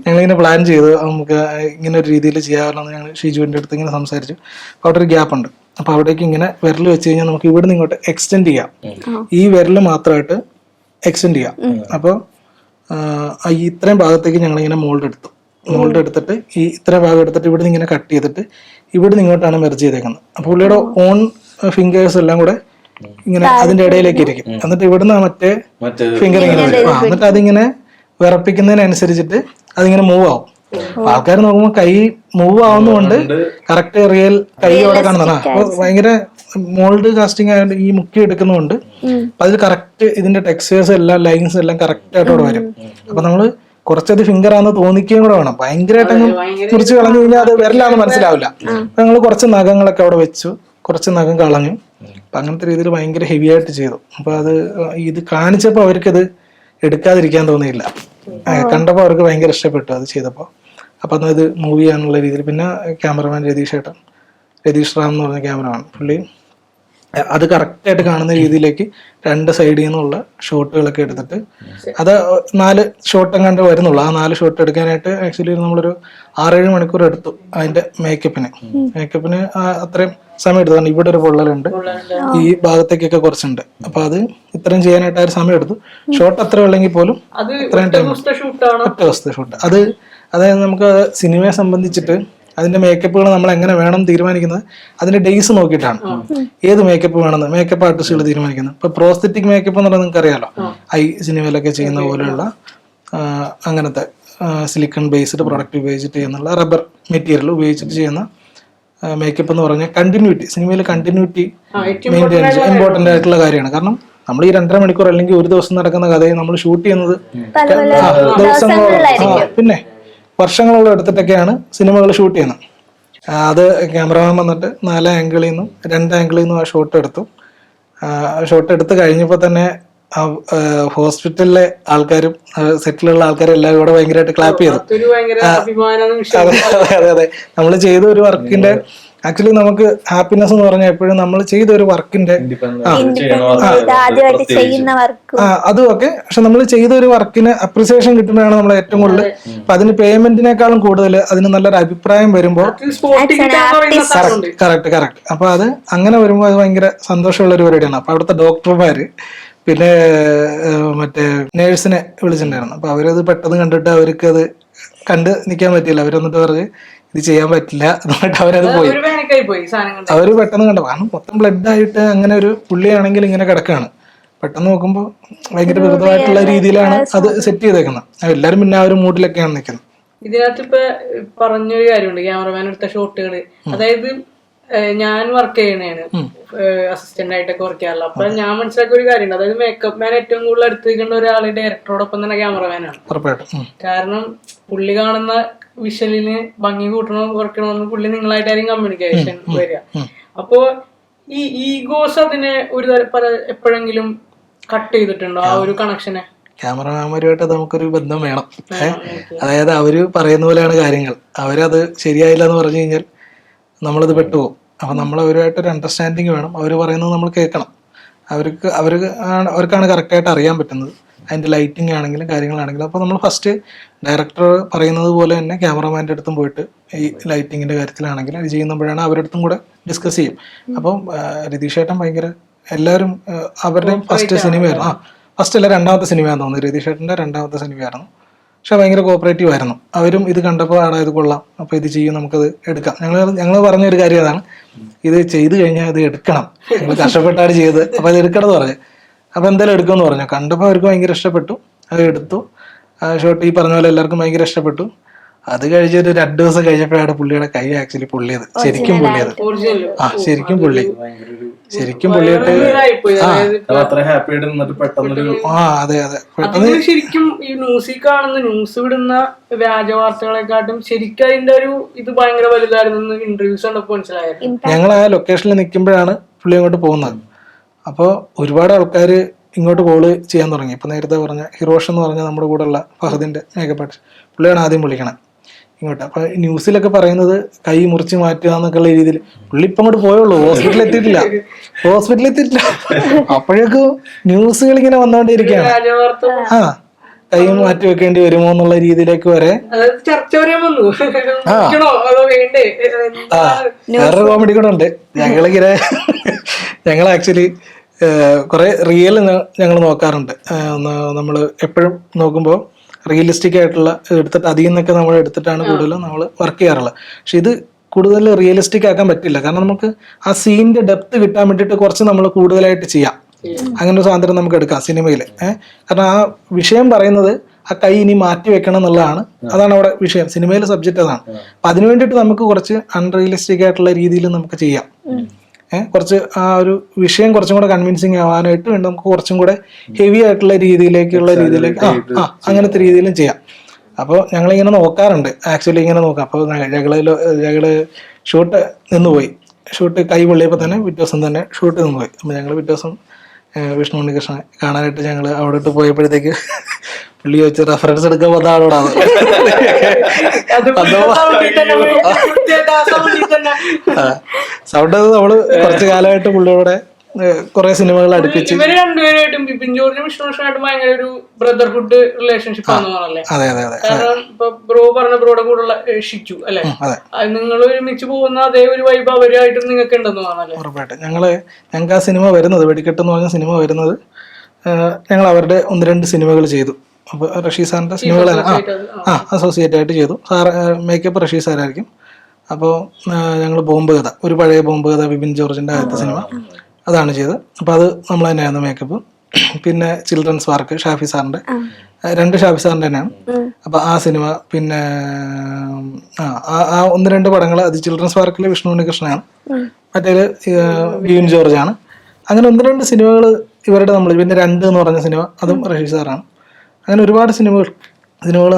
ഞങ്ങളിങ്ങനെ പ്ലാൻ ചെയ്തു നമുക്ക് ഇങ്ങനെ ഒരു രീതിയിൽ ചെയ്യാമല്ലോ എന്ന് ഞങ്ങൾ ഷിജുവിൻ്റെ അടുത്ത് ഇങ്ങനെ സംസാരിച്ചു. അപ്പോൾ അവിടെ ഒരു ഗ്യാപ്പ് ഉണ്ട്. അപ്പോൾ അവിടേക്ക് ഇങ്ങനെ വിരൽ വെച്ച് കഴിഞ്ഞാൽ നമുക്ക് ഇവിടുന്ന് ഇങ്ങോട്ട് എക്സ്റ്റെൻഡ് ചെയ്യാം. ഈ വിരൽ മാത്രമായിട്ട് എക്സ്റ്റെൻഡ് ചെയ്യാം. അപ്പോൾ ഈ ഇത്രയും ഭാഗത്തേക്ക് ഞങ്ങളിങ്ങനെ മോൾഡ് എടുത്തിട്ട് ഈ ഇത്രയും ഭാഗം എടുത്തിട്ട് ഇവിടുന്ന് ഇങ്ങനെ കട്ട് ചെയ്തിട്ട് ഇവിടുന്ന് ഇങ്ങോട്ടാണ് മെർജ് ചെയ്തേക്കുന്നത്. അപ്പോൾ പുള്ളിയുടെ ഓൺ ഫിംഗേഴ്സ് എല്ലാം കൂടെ ഇങ്ങനെ അതിന്റെ ഇടയിലേക്ക് ഇരിക്കും. എന്നിട്ട് ഇവിടുന്ന് മറ്റേ ഫിംഗർ ഇങ്ങനെ വരും. എന്നിട്ട് അതിങ്ങനെ വിറപ്പിക്കുന്നതിനനുസരിച്ചിട്ട് അതിങ്ങനെ മൂവ് ആവും. ആൾക്കാർ നോക്കുമ്പോൾ കൈ മൂവ് ആവുന്നതുകൊണ്ട് കറക്റ്റ് റിയൽ കൈ അവിടെ കാണുന്നതാണ്. അപ്പൊ ഭയങ്കര മോൾഡ് കാസ്റ്റിംഗ് ആയതുകൊണ്ട് ഈ മുക്കി എടുക്കുന്നതുകൊണ്ട് അതിൽ കറക്റ്റ് ഇതിന്റെ ടെക്സ്ചേഴ്സ് എല്ലാം ലൈൻസ് എല്ലാം കറക്റ്റ് ആയിട്ട് അവിടെ വരും. അപ്പൊ നമ്മള് കുറച്ചത് ഫിംഗർ ആണെന്ന് തോന്നിക്കുകയും കൂടെ വേണം. ഭയങ്കരമായിട്ട് അങ്ങ് മുറിച്ച് കളഞ്ഞു കഴിഞ്ഞാൽ അത് വിരലാന്ന് മനസ്സിലാവില്ല. അപ്പൊ ഞങ്ങൾ കുറച്ച് നഖങ്ങളൊക്കെ അവിടെ വെച്ചു, കുറച്ച് നഖം കളഞ്ഞു. അപ്പൊ അങ്ങനത്തെ രീതിയിൽ ഭയങ്കര ഹെവി ആയിട്ട് ചെയ്തു. അപ്പൊ അത് ഇത് കാണിച്ചപ്പോൾ അവർക്കത് എടുക്കാതിരിക്കാൻ തോന്നിയില്ല. കണ്ടപ്പോൾ അവർക്ക് ഭയങ്കര ഇഷ്ടപ്പെട്ടു അത് ചെയ്തപ്പോൾ. അപ്പൊ അത് മൂവ് ചെയ്യാനുള്ള രീതിയിൽ പിന്നെ ക്യാമറമാൻ രതീഷ് റാം എന്ന് പറഞ്ഞ ക്യാമറമാൻ, പുള്ളി അത് കറക്റ്റായിട്ട് കാണുന്ന രീതിയിലേക്ക് രണ്ട് സൈഡിൽ നിന്നുള്ള ഷോട്ടുകളൊക്കെ എടുത്തിട്ട് അത് 4 ഷോട്ട് എങ്ങാണ്ട് വരുന്നുള്ളൂ. ആ 4 ഷോട്ട് എടുക്കാനായിട്ട് ആക്ച്വലി നമ്മളൊരു 6-7 മണിക്കൂർ എടുത്തു അതിന്റെ മേക്കപ്പിന് അത്രയും സമയം എടുത്തു. കാരണം ഇവിടെ ഒരു പൊള്ളലുണ്ട്, ഈ ഭാഗത്തേക്കൊക്കെ കുറച്ചുണ്ട്. അപ്പൊ അത് ഇത്രയും ചെയ്യാനായിട്ട് ആ ഒരു സമയം എടുത്തു. ഷോട്ട് അത്ര ഉള്ളെങ്കിൽ പോലും ഇത്രയും ടൈം, ഒറ്റ ദിവസത്തെ ഷൂട്ട്. അതായത് നമുക്ക് സിനിമയെ സംബന്ധിച്ചിട്ട് അതിന്റെ മേക്കപ്പുകൾ നമ്മൾ എങ്ങനെ വേണം തീരുമാനിക്കുന്നത് അതിന്റെ ഡേയ്സ് നോക്കിയിട്ടാണ്. ഏത് മേക്കപ്പ് വേണമെന്ന് മേക്കപ്പ് ആർട്ടിസ്റ്റുകൾ തീരുമാനിക്കുന്നത്. ഇപ്പൊ പ്രോസ്തെറ്റിക് മേക്കപ്പ് എന്ന് പറഞ്ഞാൽ നിങ്ങൾക്ക് അറിയാലോ, ഐ സിനിമയിലൊക്കെ ചെയ്യുന്ന പോലെയുള്ള അങ്ങനത്തെ സിലിക്കൺ ബേസ്ഡ് പ്രൊഡക്റ്റ് ഉപയോഗിച്ചിട്ട് ചെയ്യുന്നുള്ള റബ്ബർ മെറ്റീരിയൽ ഉപയോഗിച്ചിട്ട് ചെയ്യുന്ന മേക്കപ്പ് എന്ന് പറഞ്ഞാൽ കണ്ടിന്യൂറ്റി, സിനിമയിൽ കണ്ടിന്യൂറ്റി മെയിൻറ്റെയിൻ ചെയ്യാൻ ഇമ്പോർട്ടന്റ് ആയിട്ടുള്ള കാര്യമാണ്. കാരണം നമ്മൾ ഈ 2.5 മണിക്കൂർ അല്ലെങ്കിൽ ഒരു ദിവസം നടക്കുന്ന കഥയെ നമ്മൾ ഷൂട്ട് ചെയ്യുന്നത് ദിവസങ്ങളോളം, പിന്നെ വർഷങ്ങളോളം എടുത്തിട്ടൊക്കെയാണ് സിനിമകൾ ഷൂട്ട് ചെയ്യുന്നത്. അത് ക്യാമറമാൻ വന്നിട്ട് 4 ആംഗിളിൽ നിന്നും 2 ആംഗിളിൽ നിന്നും ആ ഷോട്ട് എടുത്തു. ഷോട്ട് എടുത്ത് കഴിഞ്ഞപ്പോൾ തന്നെ ഹോസ്പിറ്റലിലെ ആൾക്കാരും സെറ്റിലുള്ള ആൾക്കാരും എല്ലാവരും കൂടെ ഭയങ്കരമായിട്ട് ക്ലാപ്പ് ചെയ്തു. അതെ, നമ്മൾ ചെയ്ത ഒരു വർക്കിന്റെ ആക്ച്വലി നമുക്ക് ഹാപ്പിനെസ് എന്ന് പറഞ്ഞാൽ എപ്പോഴും നമ്മൾ ചെയ്ത ഒരു വർക്കിന്റെ അതും ഒക്കെ, പക്ഷെ നമ്മൾ ചെയ്ത ഒരു വർക്കിന് അപ്രിസിയേഷൻ കിട്ടുമ്പോഴാണ് നമ്മൾ ഏറ്റവും കൂടുതൽ, അപ്പൊ അതിന് പേയ്മെന്റിനേക്കാളും കൂടുതൽ അതിന് നല്ലൊരു അഭിപ്രായം വരുമ്പോൾ കറക്റ്റ്. അപ്പൊ അത് അങ്ങനെ വരുമ്പോൾ അത് ഭയങ്കര സന്തോഷമുള്ള ഒരു പരിപാടിയാണ്. അപ്പൊ അവിടുത്തെ ഡോക്ടർമാര് പിന്നെ മറ്റേ നേഴ്സിനെ വിളിച്ചിട്ടുണ്ടായിരുന്നു. അപ്പൊ അവരത് പെട്ടെന്ന് കണ്ടിട്ട് അവർക്ക് അത് കണ്ട് നിൽക്കാൻ പറ്റിയില്ല. അവരൊന്നിട്ട് പറഞ്ഞ് ഇത് ചെയ്യാൻ പറ്റില്ല എന്നിട്ട് അവരത് പോയി. അവര് പെട്ടെന്ന് കണ്ടു, കാരണം മൊത്തം ബ്ലഡ് ആയിട്ട് അങ്ങനെ ഒരു പുള്ളിയാണെങ്കിൽ ഇങ്ങനെ കിടക്കാണ്. പെട്ടെന്ന് നോക്കുമ്പോൾ ഭയങ്കര വിരുദ്ധമായിട്ടുള്ള രീതിയിലാണ് അത് സെറ്റ് ചെയ്തേക്കുന്നത്. എല്ലാരും പിന്നെ ആ ഒരു മൂഡിലൊക്കെയാണ് നിൽക്കുന്നത്. ഇതിനകത്ത് ഇപ്പൊ പറഞ്ഞൊരു കാര്യമുണ്ട്, ക്യാമറമാൻ എടുത്ത ഷോട്ടുകള്. അതായത് ഞാൻ വർക്ക് ചെയ്യണേണ്, അസിസ്റ്റന്റ് ആയിട്ടൊക്കെ വർക്ക് ചെയ്യാറില്ല. അപ്പൊ ഞാൻ മനസ്സിലാക്കിയ ഒരു കാര്യമുണ്ട്, അതായത് മേക്കപ്പ് മാൻ ഏറ്റവും കൂടുതൽ എടുത്തിരിക്കേണ്ട ഒരാൾ ഡയറക്ടറോടൊപ്പം തന്നെ ക്യാമറമാനാണ്. കാരണം പുള്ളി കാണുന്ന വിഷ്വലിന് ഭംഗി കൂട്ടണം കുറയ്ക്കണമെന്ന് പുള്ളി നിങ്ങളായിട്ടായിരിക്കും കമ്മ്യൂണിക്കേഷൻ വരിക. അപ്പോ ഈ ഈഗോസ് അതിനെ ഒരു എപ്പോഴെങ്കിലും കട്ട് ചെയ്തിട്ടുണ്ടോ ആ ഒരു കണക്ഷനെ? ക്യാമറമാന്മാരുമായിട്ട് നമുക്കൊരു ബന്ധം വേണം. അതായത് അവര് പറയുന്ന പോലെയാണ് കാര്യങ്ങൾ. അവരത് ശരിയായില്ല എന്ന് പറഞ്ഞു കഴിഞ്ഞാൽ നമ്മളത് പെട്ടുപോകും. അപ്പൊ നമ്മൾ അവരുമായിട്ടൊരു അണ്ടർസ്റ്റാൻഡിങ് വേണം. അവർ പറയുന്നത് നമ്മൾ കേൾക്കണം. അവർക്കാണ് കറക്റ്റായിട്ട് അറിയാൻ പറ്റുന്നത്, അതിന്റെ ലൈറ്റിംഗ് ആണെങ്കിലും കാര്യങ്ങളാണെങ്കിലും. അപ്പോൾ നമ്മൾ ഫസ്റ്റ് ഡയറക്ടർ പറയുന്നത് പോലെ തന്നെ ക്യാമറമാൻ്റെ അടുത്തും പോയിട്ട് ഈ ലൈറ്റിങ്ങിന്റെ കാര്യത്തിലാണെങ്കിലും ഇത് ചെയ്യുമ്പോഴാണ് അവരുടെ അടുത്തും കൂടെ ഡിസ്കസ് ചെയ്യും. അപ്പം രതീഷ് ഏട്ടൻ ഭയങ്കര എല്ലാവരും അവരുടെയും ഫസ്റ്റ് സിനിമയായിരുന്നു, ഫസ്റ്റ് അല്ല 2ാമത്തെ സിനിമയാണെന്ന് തോന്നുന്നു, രതീഷ് ഏട്ടൻ്റെ 2ാമത്തെ സിനിമയായിരുന്നു. പക്ഷെ ഭയങ്കര കോപ്പറേറ്റീവ് ആയിരുന്നു. അവരും ഇത് കണ്ടപ്പോൾ ആടാ ഇത് കൊള്ളാം, അപ്പോൾ ഇത് ചെയ്യും, നമുക്കത് എടുക്കാം. ഞങ്ങൾ പറഞ്ഞൊരു കാര്യം അതാണ്, ഇത് ചെയ്ത് കഴിഞ്ഞാൽ ഇത് എടുക്കണം, ഞങ്ങൾ കഷ്ടപ്പെട്ടാണ് ചെയ്ത്, അപ്പോൾ അത് എടുക്കണം എന്ന് പറഞ്ഞു. അപ്പോൾ എന്തായാലും എടുക്കുമെന്ന് പറഞ്ഞു. കണ്ടപ്പോൾ അവർക്ക് ഭയങ്കര ഇഷ്ടപ്പെട്ടു, അത് എടുത്തു. ഷോട്ട് ഈ പറഞ്ഞ പോലെ എല്ലാവർക്കും ഭയങ്കര ഇഷ്ടപ്പെട്ടു. അത് കഴിഞ്ഞൊരു 2 ദിവസം കഴിഞ്ഞപ്പോഴാണ് പുള്ളിയുടെ കൈ ആക്ച്വലി പൊള്ളിയത്, ശരിക്കും പൊള്ളിയത്. ശരിക്കും പൊള്ളിയിട്ട് അതെ. ശരിക്കും ഈ ന്യൂസിൽ കാണുന്ന ന്യൂസ് വിടുന്ന വ്യാജ വാർത്തകളെക്കാട്ടും ശരിക്കും അതിന്റെ ഒരു ഇത് ഭയങ്കര വലുതായിരുന്നു. ഇന്റർവ്യൂസ് കണ്ടപ്പോൾ മനസ്സിലായിരുന്നു. ഞങ്ങൾ ആ ലൊക്കേഷനിൽ നിൽക്കുമ്പോഴാണ് പുള്ളി അങ്ങോട്ട് പോകുന്നത്. അപ്പോൾ ഒരുപാട് ആൾക്കാർ ഇങ്ങോട്ട് കോള് ചെയ്യാൻ തുടങ്ങി. ഇപ്പൊ നേരത്തെ പറഞ്ഞ ഹിറോഷ് എന്ന് പറഞ്ഞ നമ്മുടെ കൂടെ ഉള്ള ഫഹദിന്റെ മേക്കപ്പ് ആർട്ടിസ്റ്റ്, പുള്ളിയാണ് ആദ്യം വിളിക്കണം. ഇങ്ങോട്ട്. അപ്പൊ ന്യൂസിലൊക്കെ പറയുന്നത് കൈ മുറിച്ച് മാറ്റുക എന്നൊക്കെയുള്ള രീതിയിൽ. പുള്ളി ഇപ്പം അങ്ങോട്ട് പോയുള്ളൂ, ഹോസ്പിറ്റലിൽ എത്തിയിട്ടില്ല. അപ്പോഴേക്കും ന്യൂസുകൾ ഇങ്ങനെ വന്നുകൊണ്ടിരിക്കുകയാണ്. ആ, കൈ മാറ്റി വെക്കേണ്ടി വരുമോ എന്നുള്ള രീതിയിലേക്ക് വരെ. ചർച്ച വരെ വന്നു. അതോ വേണ്ടേ? വേറൊരു കോമഡി കൂടെ ഉണ്ട്. ഞങ്ങൾ ആക്ച്വലി കുറെ റിയൽ ഞങ്ങൾ നോക്കാറുണ്ട്. നമ്മൾ എപ്പോഴും നോക്കുമ്പോൾ റിയലിസ്റ്റിക് ആയിട്ടുള്ള എടുത്തിട്ട് അതിൽ നിന്നൊക്കെ നമ്മൾ എടുത്തിട്ടാണ് കൂടുതലും നമ്മൾ വർക്ക് ചെയ്യാറുള്ളത്. പക്ഷെ ഇത് കൂടുതൽ റിയലിസ്റ്റിക് ആക്കാൻ പറ്റില്ല. കാരണം നമുക്ക് ആ സീനിന്റെ ഡെപ്ത് കിട്ടാൻ വേണ്ടിയിട്ട് കുറച്ച് നമ്മൾ കൂടുതലായിട്ട് ചെയ്യാം. അങ്ങനെ ഒരു സ്വാതന്ത്ര്യം നമുക്ക് എടുക്കാം സിനിമയിൽ. കാരണം ആ വിഷയം പറയുന്നത് ആ കൈ ഇനി മാറ്റി വെക്കണം എന്നുള്ളതാണ്. അതാണ് അവിടെ വിഷയം. സിനിമയിലെ സബ്ജക്റ്റ് അതാണ്. അപ്പൊ അതിനു വേണ്ടിയിട്ട് നമുക്ക് കുറച്ച് അൺറിയലിസ്റ്റിക് ആയിട്ടുള്ള രീതിയിൽ നമുക്ക് ചെയ്യാം. കുറച്ച് ആ ഒരു വിഷയം കുറച്ചും കൂടെ കൺവിൻസിങ് ആവാനായിട്ട് വേണ്ടി നമുക്ക് കുറച്ചും കൂടെ ഹെവി ആയിട്ടുള്ള രീതിയിലേക്ക് അങ്ങനത്തെ രീതിയിലും ചെയ്യാം. അപ്പോൾ ഞങ്ങളിങ്ങനെ നോക്കാറുണ്ട്. ആക്ച്വലി ഇങ്ങനെ നോക്കാം. അപ്പോൾ ഞങ്ങള് ഷൂട്ട് നിന്നുപോയി. ഷൂട്ട് കൈ പൊള്ളിയപ്പോൾ തന്നെ പിറ്റേ ദിവസം തന്നെ ഷൂട്ട് നിന്നുപോയി. അപ്പോൾ ഞങ്ങൾ പിറ്റേ ദിവസം വിഷ്ണു ഉണ്ണികൃഷ്ണനെ കാണാനായിട്ട് ഞങ്ങൾ അവിടോട്ട് പോയപ്പോഴത്തേക്ക് പുള്ളി വെച്ച് റെഫറൻസ് എടുക്കാൻ വന്ന ആളോടാണ്. സൗണ്ട് നമ്മള് കുറച്ചു കാലമായിട്ട് പുള്ളിയോടെ കുറെ സിനിമകൾ അടുപ്പിച്ച്. ഇവര് രണ്ടുപേരായിട്ടും ബിപിൻ ജോർജും വിഷ്ണുകൃഷ്ണനായിട്ടും ഭയങ്കര ഒരു ബ്രദർഹുഡ് റിലേഷൻഷിപ്പ് ആണെന്ന് പറഞ്ഞല്ലേ? കാരണം ഇപ്പൊ ബ്രോ പറഞ്ഞ ബ്രോയുടെ കൂടെയുള്ള ഷിച്ചു അല്ലെ, നിങ്ങൾ ഒരുമിച്ച് പോകുന്ന അതേ ഒരു വൈബ് അവരായിട്ട് നിങ്ങൾക്ക് ഉണ്ടെന്ന് പറഞ്ഞല്ലേ? ഉറപ്പായിട്ട്. ഞങ്ങൾക്ക് ആ സിനിമ വരുന്നത്, വെടിക്കെട്ട് എന്ന് പറഞ്ഞ സിനിമ വരുന്നത്, ഞങ്ങൾ അവരുടെ 1-2 സിനിമകൾ ചെയ്തു. അപ്പൊ റഷീദ് സാറിന്റെ സിനിമകൾ അസോസിയേറ്റ് ആയിട്ട് ചെയ്തു. സാർ മേക്കപ്പ് റഷീദ് സാറായിരിക്കും. അപ്പോൾ ഞങ്ങൾ ബോംബ് കഥ, ഒരു പഴയ ബോംബ് കഥ, ബിപിൻ ജോർജിന്റെ ആദ്യത്തെ സിനിമ, അതാണ് ചെയ്തത്. അപ്പൊ അത് നമ്മൾ തന്നെയായിരുന്നു മേക്കപ്പ്. പിന്നെ ചിൽഡ്രൻസ് പാർക്ക് ഷാഫി സാറിന്റെ 2 ഷാഫി സാറിന്റെ തന്നെയാണ്. അപ്പൊ ആ സിനിമ, പിന്നെ ആ 1-2 പടങ്ങൾ, അത് ചിൽഡ്രൻസ് പാർക്കിൽ വിഷ്ണു ഉണ്ണികൃഷ്ണനാണ്, മറ്റേത് ബിപിൻ ജോർജ് ആണ്. അങ്ങനെ 1-2 സിനിമകൾ ഇവരുടെ നമ്മൾ. പിന്നെ 2 എന്ന് പറഞ്ഞ സിനിമ, അതും റഷീദ് സാറാണ്. അങ്ങനെ ഒരുപാട് സിനിമകൾ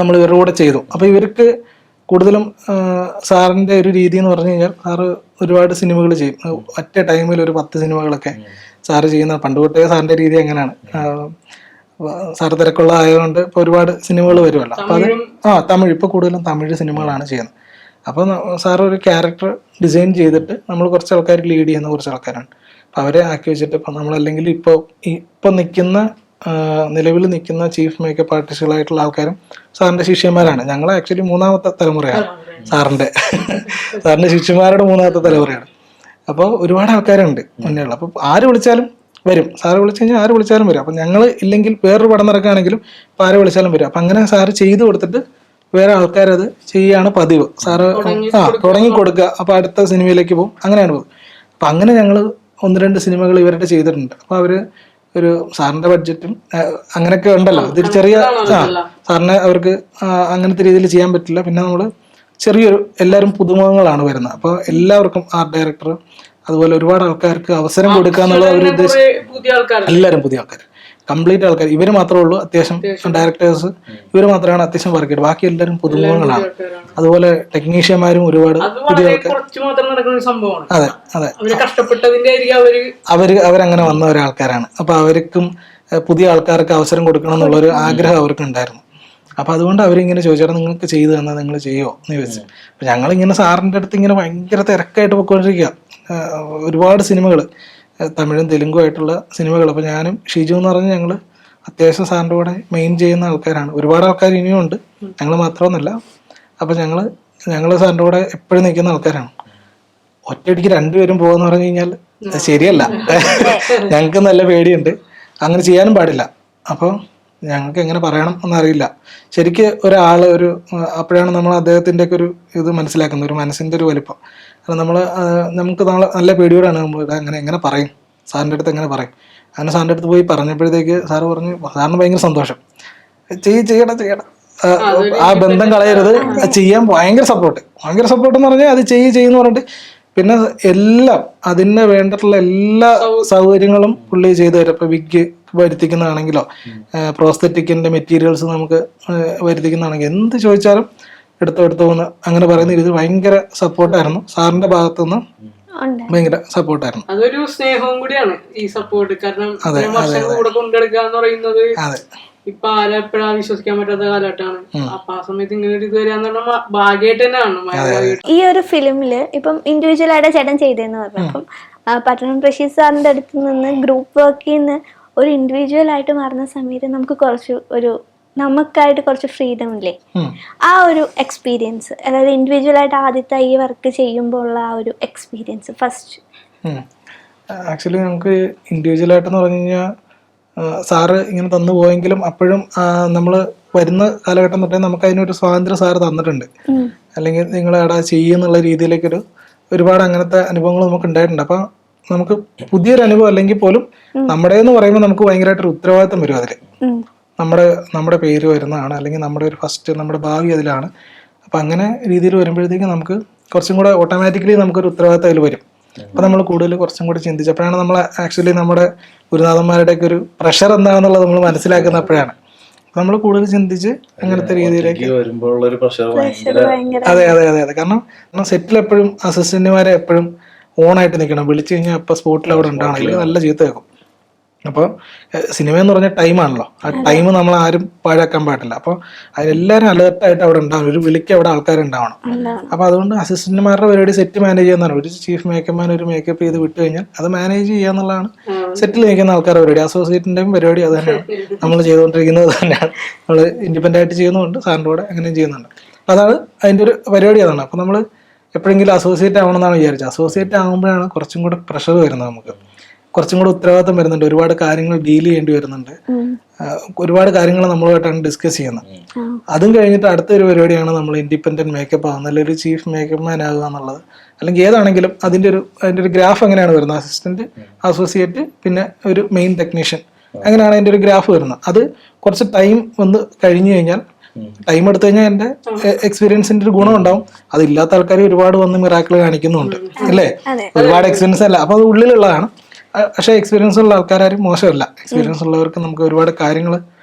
നമ്മൾ ഇവരുടെ കൂടെ ചെയ്തു. അപ്പൊ ഇവർക്ക് കൂടുതലും സാറിന്റെ ഒരു രീതി എന്ന് പറഞ്ഞു കഴിഞ്ഞാൽ, സാറ് ഒരുപാട് സിനിമകൾ ചെയ്യും. ഒറ്റ ടൈമിൽ ഒരു 10 സിനിമകളൊക്കെ സാറ് ചെയ്യുന്ന. പണ്ട് തൊട്ടേ സാറിന്റെ രീതി എങ്ങനെയാണ്, സാറ് തിരക്കുള്ള ആയതുകൊണ്ട് ഇപ്പൊ ഒരുപാട് സിനിമകൾ വരുമല്ലോ. അപ്പൊ അത് തമിഴ്, ഇപ്പൊ കൂടുതലും തമിഴ് സിനിമകളാണ് ചെയ്യുന്നത്. അപ്പൊ സാർ ഒരു ക്യാരക്ടർ ഡിസൈൻ ചെയ്തിട്ട് നമ്മൾ കുറച്ച് ആൾക്കാർ ലീഡ് ചെയ്യുന്ന കുറച്ച് ആൾക്കാരാണ്. അപ്പൊ അവരെ ആക്കി വെച്ചിട്ട് ഇപ്പൊ നമ്മളല്ലെങ്കിൽ ഇപ്പൊ നിലവിൽ നിൽക്കുന്ന ചീഫ് മേക്കപ്പ് ആർട്ടിസ്റ്റുകളായിട്ടുള്ള ആൾക്കാരും സാറിന്റെ ശിഷ്യന്മാരാണ്. ഞങ്ങൾ ആക്ച്വലി 3ാമത്തെ തലമുറയാണ് സാറിന്റെ ശിഷ്യന്മാരുടെ 3ാമത്തെ തലമുറയാണ്. അപ്പോൾ ഒരുപാട് ആൾക്കാരുണ്ട് മുന്നേയുള്ള. അപ്പൊ ആര് വിളിച്ചാലും വരും. സാറ് വിളിച്ചു കഴിഞ്ഞാൽ ആര് വിളിച്ചാലും വരും. അപ്പൊ ഞങ്ങൾ ഇല്ലെങ്കിൽ വേറൊരു പടം നടക്കുകയാണെങ്കിലും ഇപ്പൊ ആര് വിളിച്ചാലും വരും. അപ്പൊ അങ്ങനെ സാറ് ചെയ്തു കൊടുത്തിട്ട് വേറെ ആൾക്കാരത് ചെയ്യാണ് പതിവ്. സാറ് തുടങ്ങി കൊടുക്കുക, അപ്പൊ അടുത്ത സിനിമയിലേക്ക് പോകും, അങ്ങനെയാണ് പോകും. അപ്പൊ അങ്ങനെ ഞങ്ങൾ 1-2 സിനിമകൾ ഇവരുടെ ചെയ്തിട്ടുണ്ട്. അപ്പൊ അവര് ഒരു സാറിന്റെ ബഡ്ജറ്റും അങ്ങനെയൊക്കെ ഉണ്ടല്ലോ, ഇതൊരു ചെറിയ സാറിന് അവർക്ക് അങ്ങനത്തെ രീതിയിൽ ചെയ്യാൻ പറ്റില്ല. പിന്നെ നമ്മള് ചെറിയൊരു എല്ലാവരും പുതുമുഖങ്ങളാണ് വരുന്നത്. അപ്പൊ എല്ലാവർക്കും ആർട്ട് ഡയറക്ടർ അതുപോലെ ഒരുപാട് ആൾക്കാർക്ക് അവസരം കൊടുക്കുക എന്നുള്ളത് അവർ ഉദ്ദേശിച്ചു. എല്ലാവരും പുതിയ ആൾക്കാർ, കംപ്ലീറ്റ് ആൾക്കാർ. ഇവര് മാത്രമേ ഉള്ളൂ അത്യാവശ്യം ഡയറക്ടേഴ്സ്, ഇവര് മാത്രമാണ് അത്യാവശ്യം വർക്ക് ചെയ്തത്. ബാക്കി എല്ലാവരും പുതുമുഖങ്ങളാണ്. അതുപോലെ ടെക്നീഷ്യന്മാരും ഒരുപാട് പുതിയ ആൾക്കാർ. അതെ അതെ, അവരങ്ങനെ വന്ന ഒരാൾക്കാരാണ്. അപ്പൊ അവർക്കും പുതിയ ആൾക്കാർക്ക് അവസരം കൊടുക്കണം എന്നുള്ളൊരു ആഗ്രഹം അവർക്ക് ഉണ്ടായിരുന്നു. അപ്പൊ അതുകൊണ്ട് അവരിങ്ങനെ ചോദിച്ചാൽ നിങ്ങൾക്ക് ചെയ്തു തന്നാൽ നിങ്ങൾ ചെയ്യുമോ എന്ന് ചോദിച്ചു. അപ്പൊ ഞങ്ങളിങ്ങനെ സാറിന്റെ അടുത്ത് ഇങ്ങനെ ഭയങ്കര തിരക്കായിട്ട് പോയിക്കൊണ്ടിരിക്കുക. ഒരുപാട് സിനിമകൾ, തമിഴും തെലുങ്കും ആയിട്ടുള്ള സിനിമകൾ. അപ്പൊ ഞാനും ഷിജു എന്ന് പറഞ്ഞ് ഞങ്ങൾ അത്യാവശ്യം സാറിന്റെ കൂടെ മെയിൻ ചെയ്യുന്ന ആൾക്കാരാണ്. ഒരുപാട് ആൾക്കാർ ഇനിയും ഉണ്ട്, ഞങ്ങൾ മാത്രമൊന്നുമല്ല. അപ്പൊ ഞങ്ങള് സാറിന്റെ കൂടെ എപ്പോഴും നിൽക്കുന്ന ആൾക്കാരാണ്. ഒറ്റയടിക്ക് 2 പേരും പോകുന്ന പറഞ്ഞു കഴിഞ്ഞാൽ ശരിയല്ല. ഞങ്ങൾക്ക് നല്ല പേടിയുണ്ട്, അങ്ങനെ ചെയ്യാനും പാടില്ല. അപ്പോൾ ഞങ്ങൾക്ക് എങ്ങനെ പറയണം എന്നറിയില്ല. ശരിക്ക് ഒരാള് അപ്പോഴാണ് നമ്മൾ അദ്ദേഹത്തിന്റെ ഒക്കെ ഒരു ഇത് മനസ്സിലാക്കുന്നത്, ഒരു മനസ്സിന്റെ ഒരു വലിപ്പം. കാരണം നമുക്ക് നല്ല പേടിയോടാണ് നമ്മൾ എങ്ങനെ പറയും, സാറിന്റെ അടുത്ത് എങ്ങനെ പറയും. അങ്ങനെ സാറിന്റെ അടുത്ത് പോയി പറഞ്ഞപ്പോഴത്തേക്ക് സാറ് പറഞ്ഞു, സാറിന് ഭയങ്കര സന്തോഷം, ചെയ്യണം, ആ ബന്ധം കളയരുത്, ചെയ്യാൻ ഭയങ്കര സപ്പോർട്ട് എന്ന് പറഞ്ഞാൽ അത് ചെയ്യുന്ന പറഞ്ഞിട്ട്. പിന്നെ എല്ലാം അതിന് വേണ്ടിയിട്ടുള്ള എല്ലാ സൗകര്യങ്ങളും പുള്ളി ചെയ്തു തരും. ഇപ്പൊ വിഗ് വരുത്തിക്കുന്നതാണെങ്കിലോ പ്രോസ്തെറ്റിക്കിന്റെ മെറ്റീരിയൽസ് നമുക്ക് വരുത്തിക്കുന്നതാണെങ്കിൽ എന്ത് ചോദിച്ചാലും എടുത്തു പോകുന്ന അങ്ങനെ പറയുന്ന ഇത് ഭയങ്കര സപ്പോർട്ടായിരുന്നു സാറിന്റെ ഭാഗത്തുനിന്ന്. ഭയങ്കര സപ്പോർട്ടായിരുന്നു. അതൊരു സ്നേഹവും കൂടിയാണ് ഈ സപ്പോർട്ട്. കാരണം വർഷം കൂടെ കൊണ്ടെടുക്കുക എന്ന് പറയുന്നത് ഇപ്പൊ ആരെ എപ്പോഴാ വിശ്വസിക്കാൻ പറ്റാത്ത കാലഘട്ടമാണ്. അപ്പൊ ആ സമയത്ത് ഇങ്ങനെ ഒരു ഇത് വരികയെന്ന് പറഞ്ഞാൽ ഭാഗ്യമായിട്ട് തന്നെയാണ്. ഈ ഒരു ഫിലിമില് ഇപ്പം ഇൻഡിവിജ്വൽ ആയിട്ട് ചേട്ടൻ ചെയ്തതെന്ന് പറഞ്ഞു. അപ്പം പട്ടണം പ്രശീദ് സാറിന്റെ അടുത്ത് നിന്ന് ഗ്രൂപ്പ് വർക്കിൽ നിന്ന് ഒരു ഇൻഡിവിജ്വൽ ആയിട്ട് മാറുന്ന സമയത്ത് നമുക്ക് കുറച്ച് നമുക്കായിട്ട് കുറച്ച് ഫ്രീഡം ഇല്ലേ? ആ ഒരു എക്സ്പീരിയൻസ്, അതായത് ഇൻഡിവിജ്വൽ ആയിട്ട് ആദ്യത്തെ ഈ വർക്ക് ചെയ്യുമ്പോൾ ഉള്ള ആ ഒരു എക്സ്പീരിയൻസ് ഫസ്റ്റ്. ആക്ച്വലി നമുക്ക് ഇൻഡിവിജ്വൽ ആയിട്ടെന്ന് പറഞ്ഞു കഴിഞ്ഞാൽ സാറ് ഇങ്ങനെ തന്നു പോയെങ്കിലും അപ്പോഴും നമ്മൾ വരുന്ന കാലഘട്ടം തൊട്ടേ നമുക്ക് അതിനൊരു സ്വാതന്ത്ര്യം സാറ് തന്നിട്ടുണ്ട്. അല്ലെങ്കിൽ നിങ്ങൾ അവിടെ ചെയ്യുന്നുള്ള രീതിയിലേക്കൊരു ഒരുപാട് അങ്ങനത്തെ അനുഭവങ്ങൾ നമുക്ക് ഉണ്ടായിട്ടുണ്ട്. അപ്പം നമുക്ക് പുതിയൊരു അനുഭവം അല്ലെങ്കിൽ പോലും നമ്മുടെ എന്ന് പറയുമ്പോൾ നമുക്ക് ഭയങ്കരമായിട്ടൊരു ഉത്തരവാദിത്തം വരും അതിൽ. നമ്മുടെ പേര് വരുന്നതാണ്, അല്ലെങ്കിൽ നമ്മുടെ ഒരു ഫസ്റ്റ് നമ്മുടെ ഭാവി അതിലാണ്. അപ്പം അങ്ങനെ രീതിയിൽ വരുമ്പോഴത്തേക്കും നമുക്ക് കുറച്ചും കൂടെ ഓട്ടോമാറ്റിക്കലി നമുക്കൊരു ഉത്തരവാദിത്തം അതിൽ വരും. അപ്പം നമ്മൾ കൂടുതൽ കുറച്ചും കൂടി ചിന്തിച്ചപ്പോഴാണ് നമ്മൾ ആക്ച്വലി നമ്മുടെ ഗുരുനാഥന്മാരുടെയൊക്കെ ഒരു പ്രഷർ എന്താണെന്നുള്ളത് നമ്മൾ മനസ്സിലാക്കുന്നപ്പോഴാണ് നമ്മൾ കൂടുതൽ ചിന്തിച്ച് അങ്ങനത്തെ രീതിയിലേക്ക്. അതെ അതെ അതെ അതെ കാരണം സെറ്റിൽ എപ്പോഴും അസിസ്റ്റന്റുമാരെ എപ്പോഴും ഓണായിട്ട് നിൽക്കണം. വിളിച്ചു കഴിഞ്ഞാൽ അപ്പം സ്പോട്ടിൽ അവിടെ ഉണ്ടാവണം, അല്ലെങ്കിൽ നല്ല ചീത്ത കേൾക്കും. അപ്പോൾ സിനിമ എന്ന് പറഞ്ഞ ടൈമാണല്ലോ, ആ ടൈം നമ്മൾ ആരും പാഴാക്കാൻ പാടില്ല. അപ്പോൾ അതിലെല്ലാവരും അലേർട്ടായിട്ട് അവിടെ ഉണ്ടാവണം, ഒരു വിളിക്ക് അവിടെ ആൾക്കാരുണ്ടാവണം. അപ്പോൾ അതുകൊണ്ട് അസിസ്റ്റന്റുമാരുടെ പരിപാടി സെറ്റ് മാനേജ് ചെയ്യാന്നാണ്. ഒരു ചീഫ് മേക്കപ്പ്മാൻ ഒരു മേക്കപ്പ് ചെയ്ത് വിട്ട് കഴിഞ്ഞാൽ അത് മാനേജ് ചെയ്യാന്നുള്ളതാണ് സെറ്റിൽ നിൽക്കുന്ന ആൾക്കാരുടെ പരിപാടി. അസോസിയേറ്റിൻ്റെയും പരിപാടി അത് തന്നെയാണ് നമ്മൾ ചെയ്തുകൊണ്ടിരിക്കുന്നത്. തന്നെയാണ് നമ്മൾ ഇൻഡിപെൻഡൻ്റ് ആയിട്ട് ചെയ്യുന്നതുകൊണ്ട് സാറിൻ്റെ കൂടെ അങ്ങനെയും ചെയ്യുന്നുണ്ട്. അപ്പോൾ അതാണ് അതിൻ്റെ ഒരു പരിപാടി. അതാണ്. അപ്പോൾ നമ്മൾ എപ്പോഴെങ്കിലും അസോസിയേറ്റ് ആവണമെന്നാണ് വിചാരിച്ചത്. അസോസിയേറ്റ് ആകുമ്പോഴാണ് കുറച്ചും കൂടെ പ്രഷർ വരുന്നത്, നമുക്ക് കുറച്ചും കൂടെ ഉത്തരവാദിത്തം വരുന്നുണ്ട്, ഒരുപാട് കാര്യങ്ങൾ ഡീൽ ചെയ്യേണ്ടി വരുന്നുണ്ട്, ഒരുപാട് കാര്യങ്ങൾ നമ്മളുമായിട്ടാണ് ഡിസ്കസ് ചെയ്യുന്നത്. അതും കഴിഞ്ഞിട്ട് അടുത്തൊരു പരിപാടിയാണ് നമ്മൾ ഇൻഡിപെൻഡന്റ് മേക്കപ്പ് ആകുന്നത്, അല്ലെങ്കിൽ ഒരു ചീഫ് മേക്കപ്പ് മാൻ ആകുക എന്നുള്ളത്. അല്ലെങ്കിൽ ഏതാണെങ്കിലും അതിൻ്റെ ഒരു ഗ്രാഫ് എങ്ങനെയാണ് വരുന്നത്, അസിസ്റ്റന്റ്, അസോസിയേറ്റ്, പിന്നെ ഒരു മെയിൻ ടെക്നീഷ്യൻ, അങ്ങനെയാണ് അതിൻ്റെ ഒരു ഗ്രാഫ് വരുന്നത്. അത് കുറച്ച് ടൈം വന്ന് കഴിഞ്ഞു കഴിഞ്ഞാൽ, ടൈം എടുത്തു കഴിഞ്ഞാൽ എൻ്റെ എക്സ്പീരിയൻസിന്റെ ഒരു ഗുണം ഉണ്ടാവും. അതില്ലാത്ത ആൾക്കാർ ഒരുപാട് വന്ന് മിറാക്കിൾ കാണിക്കുന്നുണ്ട് അല്ലേ, ഒരുപാട് എക്സ്പീരിയൻസ് അല്ല, അപ്പോൾ അത് ഉള്ളിലുള്ളതാണ്. പക്ഷേ എക്സ്പീരിയൻസ് ഉള്ള ആൾക്കാരും മോശമല്ല. എക്സ്പീരിയൻസ് ഉള്ളവർക്ക് നമുക്ക് ഒരുപാട് കാര്യങ്ങൾ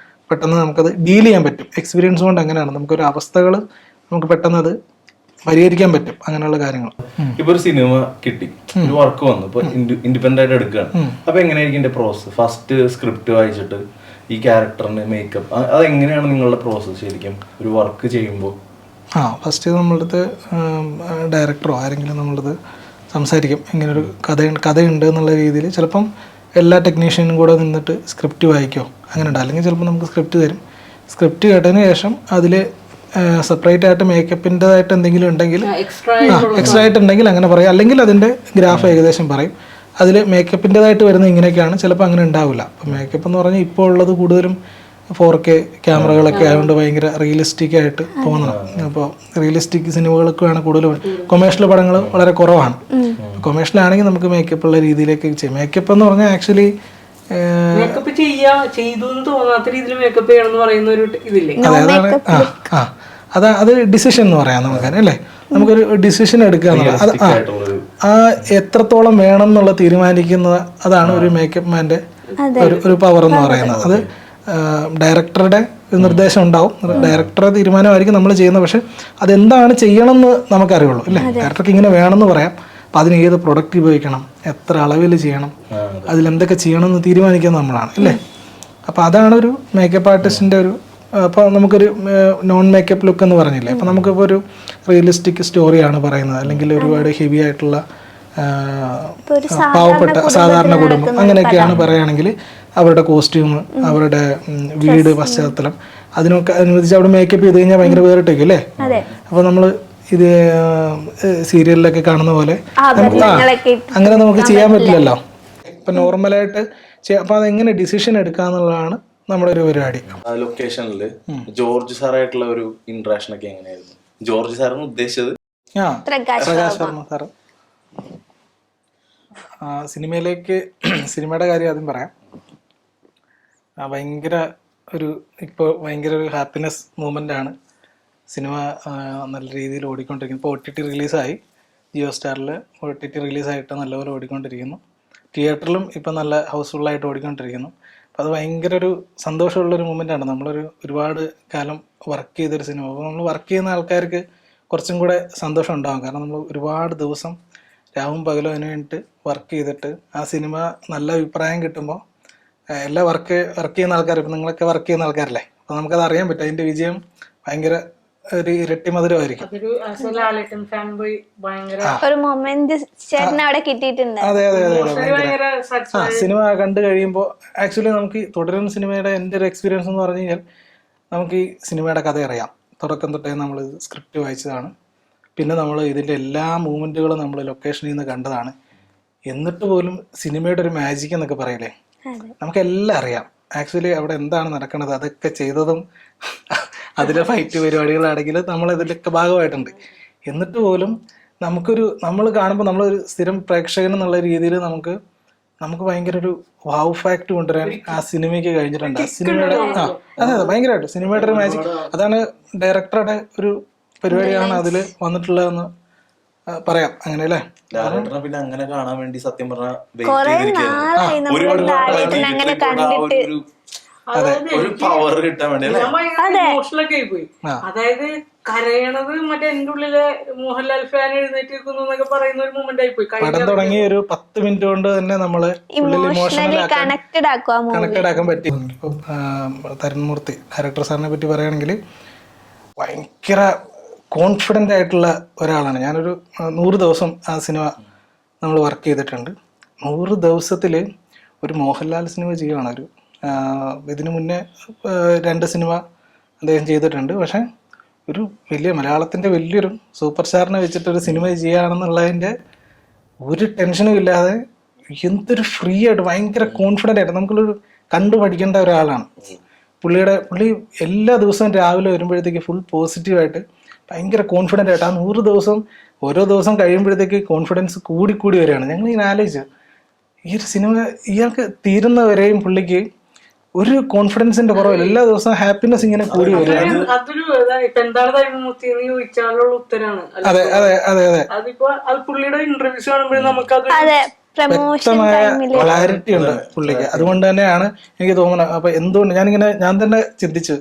പെട്ടെന്ന് നമുക്കത് ഡീൽ ചെയ്യാൻ പറ്റും. എക്സ്പീരിയൻസ് കൊണ്ട് അങ്ങനെയാണ് നമുക്കൊരു അവസ്ഥകൾ നമുക്ക് പെട്ടെന്ന് അത് പരിഹരിക്കാൻ പറ്റും, അങ്ങനെയുള്ള കാര്യങ്ങൾ. ഇപ്പൊ ഒരു സിനിമ കിട്ടി, ഒരു വർക്ക് വന്നു, ഇപ്പൊ ഇൻഡിപെൻഡന്റ് ആയിട്ട് എടുക്കുകയാണ്. അപ്പൊ എങ്ങനെയായിരിക്കും എന്റെ പ്രോസസ്? ഫസ്റ്റ് സ്ക്രിപ്റ്റ് വായിച്ചിട്ട് ഈ ക്യാരക്ടറിന് മേക്കപ്പ്, അത് എങ്ങനെയാണ് നിങ്ങളുടെ പ്രോസസ് ശരിക്കും ഒരു വർക്ക് ചെയ്യുമ്പോൾ? ഫസ്റ്റ് നമ്മളടുത്ത് ഡയറക്ടറോ ആരെങ്കിലും നമ്മളത് സംസാരിക്കും, ഇങ്ങനൊരു കഥയുണ്ട് എന്നുള്ള രീതിയിൽ. ചിലപ്പം എല്ലാ ടെക്നീഷ്യനും കൂടെ നിന്നിട്ട് സ്ക്രിപ്റ്റ് വായിക്കോ അങ്ങനെ ഉണ്ട്. അല്ലെങ്കിൽ ചിലപ്പോൾ നമുക്ക് സ്ക്രിപ്റ്റ് തരും. സ്ക്രിപ്റ്റ് കേട്ടതിന് ശേഷം അതിൽ സെപ്പറേറ്റ് ആയിട്ട് മേക്കപ്പിൻ്റെതായിട്ട് എന്തെങ്കിലും ഉണ്ടെങ്കിൽ, എക്സ്ട്രാ ആയിട്ടുണ്ടെങ്കിൽ അങ്ങനെ പറയും. അല്ലെങ്കിൽ അതിൻ്റെ ഗ്രാഫ് ഏകദേശം പറയും. അതിൽ മേക്കപ്പിൻ്റെതായിട്ട് വരുന്ന ഇങ്ങനെയൊക്കെയാണ്, ചിലപ്പോൾ അങ്ങനെ ഉണ്ടാവില്ല. അപ്പോൾ മേക്കപ്പ് എന്ന് പറഞ്ഞാൽ ഇപ്പോൾ ഉള്ളത് കൂടുതലും 4K ക്യാമറകളൊക്കെ ആയതുകൊണ്ട് ഭയങ്കര റിയലിസ്റ്റിക് ആയിട്ട് തോന്നണം. അപ്പോൾ റിയലിസ്റ്റിക് സിനിമകളൊക്കെയാണ് കൂടുതലും. കൊമേഴ്ഷ്യൽ പടങ്ങൾ വളരെ കുറവാണ്. കൊമേഴ്ഷ്യലാണെങ്കിൽ നമുക്ക് മേക്കപ്പ് ഉള്ള രീതിയിലേക്ക് ചെയ്യും. മേക്കപ്പ് എന്ന് പറഞ്ഞാൽ ആക്ച്വലി മേക്കപ്പ് ചെയ്തു തോന്നാത്ത രീതിയിൽ മേക്കപ്പ് ചെയ്യണം എന്ന് പറയുന്ന ഒരു ഇതില്ലേ, അത് ഡിസിഷൻ എന്ന് പറയാം നമുക്ക് അല്ലേ. നമുക്കൊരു ഡിസിഷൻ എടുക്കുക എന്നുള്ളത്, ആ എത്രത്തോളം വേണം എന്നുള്ള തീരുമാനിക്കുന്നത്, അതാണ് ഒരു മേക്കപ്പ് മാൻ്റെ ഒരു പവർ എന്ന് പറയുന്നത്. അത് ഡയറക്ടറുടെ നിർദ്ദേശം ഉണ്ടാവും, ഡയറക്ടറുടെ തീരുമാനമായിരിക്കും നമ്മൾ ചെയ്യുന്നത്. പക്ഷെ അതെന്താണ് ചെയ്യണമെന്ന് നമുക്കറിയുള്ളൂ അല്ലേ. ഡയറക്ടർക്ക് ഇങ്ങനെ വേണമെന്ന് പറയാം, അപ്പം അതിന് ഏത് പ്രൊഡക്റ്റ് ഉപയോഗിക്കണം, എത്ര അളവിൽ ചെയ്യണം, അതിലെന്തൊക്കെ ചെയ്യണമെന്ന് തീരുമാനിക്കുന്നത് നമ്മളാണ് അല്ലേ. അപ്പോൾ അതാണ് ഒരു മേക്കപ്പ് ആർട്ടിസ്റ്റിൻ്റെ ഒരു. അപ്പോൾ നമുക്കൊരു നോൺ മേക്കപ്പ് ലുക്ക് എന്ന് പറഞ്ഞില്ലേ, അപ്പോൾ നമുക്കിപ്പോൾ ഒരു റിയലിസ്റ്റിക് സ്റ്റോറിയാണ് പറയുന്നത്, അല്ലെങ്കിൽ ഒരുപാട് ഹെവി ആയിട്ടുള്ള പാവപ്പെട്ട സാധാരണ കുടുംബം അങ്ങനെയൊക്കെയാണ് പറയുകയാണെങ്കിൽ അവരുടെ കോസ്റ്റ്യൂം, അവരുടെ വീട്, പശ്ചാത്തലം, അതിനൊക്കെ അനുവദിച്ച് അവിടെ മേക്കപ്പ് ചെയ്ത് കഴിഞ്ഞാൽ ഭയങ്കര വേറിട്ടേക്കും അല്ലേ. അപ്പോൾ നമ്മൾ ഇത് സീരിയലിലൊക്കെ കാണുന്ന പോലെ അങ്ങനെ നമുക്ക് ചെയ്യാൻ പറ്റില്ലല്ലോ. ഇപ്പം നോർമലായിട്ട് അപ്പോൾ അതെങ്ങനെ ഡിസിഷൻ എടുക്കാന്നുള്ളതാണ് നമ്മുടെ ഒരു പരിപാടി. ലൊക്കേഷനിൽ ജോർജ് സാറായിട്ടുള്ള ഒരു ഇന്ററാക്ഷൻ ഒക്കെ എങ്ങനെയായിരുന്നു? ജോർജ് സാറാണ് ഉദ്ദേശിച്ചത്? പ്രകാശ് വർമ്മ സാറ്. സിനിമയുടെ കാര്യം ആദ്യം പറയാം. ഭയങ്കര ഒരു ഹാപ്പിനെസ് മൂമെൻ്റ് ആണ് സിനിമ നല്ല രീതിയിൽ ഓടിക്കൊണ്ടിരിക്കുന്നു. ഇപ്പോൾ OTT റിലീസായി, ജിയോ സ്റ്റാറിൽ OTT റിലീസായിട്ട് നല്ലപോലെ ഓടിക്കൊണ്ടിരിക്കുന്നു. തിയേറ്ററിലും ഇപ്പം നല്ല ഹൗസ്ഫുള്ളായിട്ട് ഓടിക്കൊണ്ടിരിക്കുന്നു. അപ്പോൾ അത് ഭയങ്കര ഒരു സന്തോഷമുള്ളൊരു മൂമെൻ്റാണ്. ഒരുപാട് കാലം വർക്ക് ചെയ്തൊരു സിനിമ. അപ്പോൾ നമ്മൾ വർക്ക് ചെയ്യുന്ന ആൾക്കാർക്ക് കുറച്ചും കൂടെ സന്തോഷം ഉണ്ടാകും. കാരണം നമ്മൾ ഒരുപാട് ദിവസം രാവും പകലും അതിന് വേണ്ടിയിട്ട് വർക്ക് ചെയ്തിട്ട് ആ സിനിമ നല്ല അഭിപ്രായം കിട്ടുമ്പോൾ എല്ലാ വർക്ക് ചെയ്യുന്ന ആൾക്കാർ, ഇപ്പം നിങ്ങളൊക്കെ വർക്ക് ചെയ്യുന്ന ആൾക്കാരല്ലേ, അപ്പോൾ നമുക്കത് അറിയാൻ പറ്റും. അതിന്റെ വിജയം ഭയങ്കര ഒരു ഇരട്ടി മധുരമായിരിക്കും. അതൊരു ലാലേട്ടൻ ഫാൻ ബോയ് ഭയങ്കര ഒരു മൊമെന്റ് ചേട്ടന് അവിടെ കിട്ടിയിട്ടുണ്ട്. അതെ അതെ അതെ അതെ ഭയങ്കര സിനിമ കണ്ടു കഴിയുമ്പോൾ ആക്ച്വലി നമുക്ക് ഈ തുടരും സിനിമയുടെ എൻ്റെ ഒരു എക്സ്പീരിയൻസ് എന്ന് പറഞ്ഞു കഴിഞ്ഞാൽ നമുക്ക് ഈ സിനിമയുടെ കഥ അറിയാം. തുടക്കം തൊട്ടേ നമ്മൾ സ്ക്രിപ്റ്റ് വായിച്ചതാണ്. പിന്നെ നമ്മൾ ഇതിൻ്റെ എല്ലാ മൂവ്മെൻറ്റുകളും നമ്മൾ ലൊക്കേഷനിൽ നിന്ന് കണ്ടതാണ്. എന്നിട്ട് പോലും സിനിമയുടെ ഒരു മാജിക് എന്നൊക്കെ പറയില്ലേ, നമുക്കെല്ലാം അറിയാം ആക്ച്വലി അവിടെ എന്താണ് നടക്കുന്നത്. അതൊക്കെ ചെയ്തതും അതിലെ ഫൈറ്റ് പരിപാടികളാണെങ്കിൽ നമ്മൾ ഇതിലൊക്കെ ഭാഗമായിട്ടുണ്ട്. എന്നിട്ട് പോലും നമ്മൾ കാണുമ്പോൾ നമ്മളൊരു സ്ഥിരം പ്രേക്ഷകൻ എന്നുള്ള രീതിയിൽ നമുക്ക് ഭയങ്കര ഒരു വാവ് ഫാക്ട് കൊണ്ടുവരാൻ ആ സിനിമയ്ക്ക് കഴിഞ്ഞിട്ടുണ്ട്. ആ സിനിമയുടെ അതെ ഭയങ്കരമായിട്ട് സിനിമയുടെ ഒരു മാജിക്, അതാണ് ഡയറക്ടറുടെ ഒരു പരിപാടിയാണ് അതിൽ വന്നിട്ടുള്ളതെന്ന് പറയാം. അങ്ങനെ അല്ലേ? ലാലേട്ടനെ പിന്നെ അങ്ങനെ കാണാൻ വേണ്ടി സത്യം കൊറേ നാളായി നമ്മൾ ലാലേട്ടനെ അങ്ങനെ കണ്ടിട്ട്. ഒരു പവർ കിട്ടാൻ വേണ്ടി ഇമോഷണലൊക്കെ ആയി പോയി. അതായത് കരയണത് മറ്റേ എന്റെ ഉള്ളിലെ മോഹൻലാൽ ഫാൻ എഴുന്നേറ്റ് നിൽക്കുന്നു എന്നൊക്കെ പറയുന്ന ഒരു മൊമെന്റ് ആയി പോയി. പടം തുടങ്ങി ഒരു 10 മിനിറ്റ് കൊണ്ട് തന്നെ നമ്മള് ഇമോഷണലി കണക്റ്റഡ് ആക്കാൻ പറ്റി. ഇപ്പം തരുൺമൂർത്തി ഡയറക്ടർ സാറിനെ പറ്റി പറയുകയാണെങ്കിൽ ഭയങ്കര കോൺഫിഡൻ്റ് ആയിട്ടുള്ള ഒരാളാണ്. ഞാനൊരു 100 ദിവസം ആ സിനിമ നമ്മൾ വർക്ക് ചെയ്തിട്ടുണ്ട്. 100 ദിവസത്തിൽ ഒരു മോഹൻലാൽ സിനിമ ചെയ്യുകയാണ്. ഇതിനു മുന്നേ 2 സിനിമ അദ്ദേഹം ചെയ്തിട്ടുണ്ട്. പക്ഷെ ഒരു വലിയ മലയാളത്തിൻ്റെ വലിയൊരു സൂപ്പർ സ്റ്റാറിനെ വെച്ചിട്ടൊരു സിനിമ ചെയ്യുകയാണെന്നുള്ളതിൻ്റെ ഒരു ടെൻഷനും ഇല്ലാതെ എന്തൊരു ഫ്രീ ആയിട്ട് ഭയങ്കര കോൺഫിഡൻ്റ് ആയിട്ട് നമുക്കൊരു കണ്ടു പഠിക്കേണ്ട ഒരാളാണ്. പുള്ളി എല്ലാ ദിവസവും രാവിലെ വരുമ്പോഴത്തേക്ക് ഫുൾ പോസിറ്റീവായിട്ട് ഭയങ്കര കോൺഫിഡൻ്റ് ആയിട്ട് ആ 100 ദിവസം ഓരോ ദിവസം കഴിയുമ്പോഴത്തേക്ക് കോൺഫിഡൻസ് കൂടി വരികയാണ്. ഞങ്ങൾ ഇങ്ങനെ ആലോചിച്ചു, ഈ ഒരു സിനിമ ഇയാൾക്ക് തീരുന്നവരെയും പുള്ളിക്ക് ഒരു കോൺഫിഡൻസിന്റെ കുറവില്ല. എല്ലാ ദിവസവും ഹാപ്പിനെസ് ഇങ്ങനെ കൂടി വരികയാണ്. അതൊരു എന്താണ് തൈമൂർത്തി എന്ന് ചോദിച്ചാലുള്ള ഉത്തരാണ്. അതെ അതെ അതെ അതെ അതിപ്പോ അത് പുള്ളിയുടെ ഇന്റർവ്യൂസ് കാണുമ്പോഴേ നമുക്കത് വ്യക്തമായ ക്ലാരിറ്റി ഉണ്ട് പുള്ളിക്ക്. അതുകൊണ്ട് തന്നെയാണ് എനിക്ക് തോന്നുന്നത്. അപ്പൊ എന്തുകൊണ്ട് ഞാൻ തന്നെ ചിന്തിച്ചു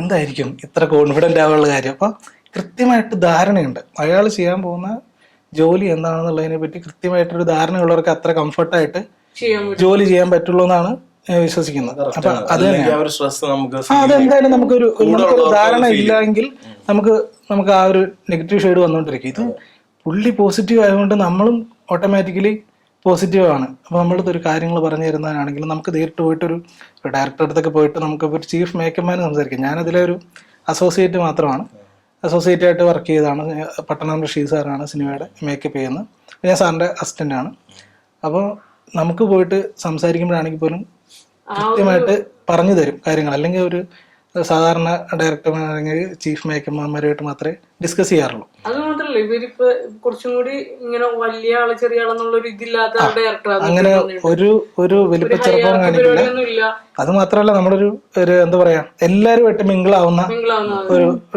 എന്തായിരിക്കും ഇത്ര കോൺഫിഡന്റ് ആവാനുള്ള കാര്യം. അപ്പൊ കൃത്യമായിട്ട് ധാരണയുണ്ട്. അയാൾ ചെയ്യാൻ പോകുന്ന ജോലി എന്താണെന്നുള്ളതിനെ പറ്റി കൃത്യമായിട്ടൊരു ധാരണയുള്ളവർക്ക് അത്ര കംഫർട്ടായിട്ട് ജോലി ചെയ്യാൻ പറ്റുള്ളൂ എന്നാണ് വിശ്വസിക്കുന്നത്. അപ്പൊ അത് അതെന്തായാലും നമുക്കൊരു ധാരണ ഇല്ലെങ്കിൽ നമുക്ക് ആ ഒരു നെഗറ്റീവ് ഷെയ്ഡ് വന്നുകൊണ്ടിരിക്കും. ഇത് പുള്ളി പോസിറ്റീവ് ആയതുകൊണ്ട് നമ്മളും ഓട്ടോമാറ്റിക്കലി പോസിറ്റീവ് ആണ്. അപ്പോൾ നമ്മളിത് ഒരു കാര്യങ്ങൾ പറഞ്ഞു തരുന്നതിനാണെങ്കിലും നമുക്ക് നേരിട്ട് പോയിട്ട് ഒരു ഡയറക്ടറുടെ അടുത്തൊക്കെ പോയിട്ട് നമുക്ക് ഒരു ചീഫ് മേക്കപ്പ് മാൻ സംസാരിക്കാം. ഞാനതിലെ ഒരു അസോസിയേറ്റ് മാത്രമാണ്, അസോസിയേറ്റ് ആയിട്ട് വർക്ക് ചെയ്തതാണ്. പട്ടണം റഷീദ് സാറാണ് സിനിമയുടെ മേക്കപ്പ് ചെയ്യുന്നത്. ഞാൻ സാറിൻ്റെ അസിസ്റ്റൻ്റ് ആണ്. അപ്പോൾ നമുക്ക് പോയിട്ട് സംസാരിക്കുമ്പോഴാണെങ്കിൽ പോലും കൃത്യമായിട്ട് പറഞ്ഞു തരും കാര്യങ്ങൾ. അല്ലെങ്കിൽ ഒരു സാധാരണ ഡയറക്ടർമാർ അല്ലെങ്കിൽ ചീഫ് മേക്കർമാരുമായിട്ട് മാത്രമേ ഡിസ്കസ് ചെയ്യാറുള്ളൂ. അത് മാത്രല്ല ഇവരിപ്പോ കുറച്ചും കൂടി ഇങ്ങനെ വലിയ ആള് ചെറിയ ആളെന്നുള്ളൊരു ഇതില്ലാത്ത ഡയറക്ടർ, അങ്ങനെ ഒരു വലിപ്പ ചെറുപ്പം കാണിക്കില്ല. അത് മാത്രമല്ല നമ്മളൊരു എന്താ പറയാ എല്ലാരുമായിട്ട് മിങ്കിളാവുന്ന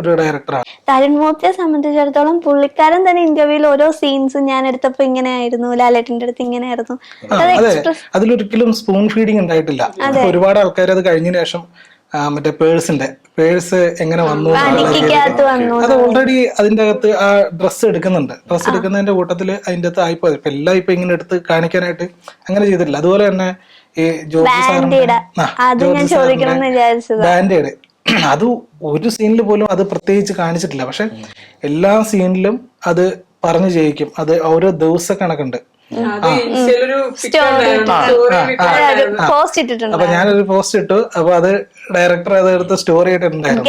ഒരു ഡയറക്ടറാണ്. തരുൺമൂർത്തിയെ സംബന്ധിച്ചിടത്തോളം പുള്ളിക്കാരൻ തന്നെ ഇന്റർവ്യൂവിൽ ഓരോ സീൻസും ഞാൻ എടുത്തപ്പോ ഇങ്ങനെ ആയിരുന്നു, ലാലേട്ടന്റെ അടുത്ത് ഇങ്ങനെ ആയിരുന്നു. അതെ, അതിലൊരിക്കലും സ്പൂൺ ഫീഡിങ് ഉണ്ടായിട്ടില്ല. ഒരുപാട് ആൾക്കാർ അത് കഴിഞ്ഞതിന് ശേഷം മറ്റേ പേഴ്സ് എങ്ങനെ വന്നു അത് ഓൾറെഡി അതിന്റെ അകത്ത് ആ ഡ്രസ്സ് എടുക്കുന്നതിന്റെ കൂട്ടത്തില് അതിന്റെ അകത്ത് ആയിപ്പോയി. ഇപ്പൊ എല്ലാം ഇപ്പൊ ഇങ്ങനെ എടുത്ത് കാണിക്കാനായിട്ട് അങ്ങനെ ചെയ്തിട്ടില്ല. അതുപോലെ തന്നെ ഈ ജോർജ് സാറിന്റെ ബാൻഡേഡ് അത് ഒരു സീനിൽ പോലും അത് പ്രത്യേകിച്ച് കാണിച്ചിട്ടില്ല. പക്ഷെ എല്ലാ സീനിലും അത് പറഞ്ഞു ചെയ്യിക്കും. അത് ഓരോ ദിവസ കണക്കുണ്ട്. അപ്പൊ ഞാനൊരു പോസ്റ്റ് ഇട്ടു. അപ്പൊ അത് ഡയറക്ടർ അത് എടുത്ത് സ്റ്റോറി ആയിട്ടുണ്ടായിരുന്നു.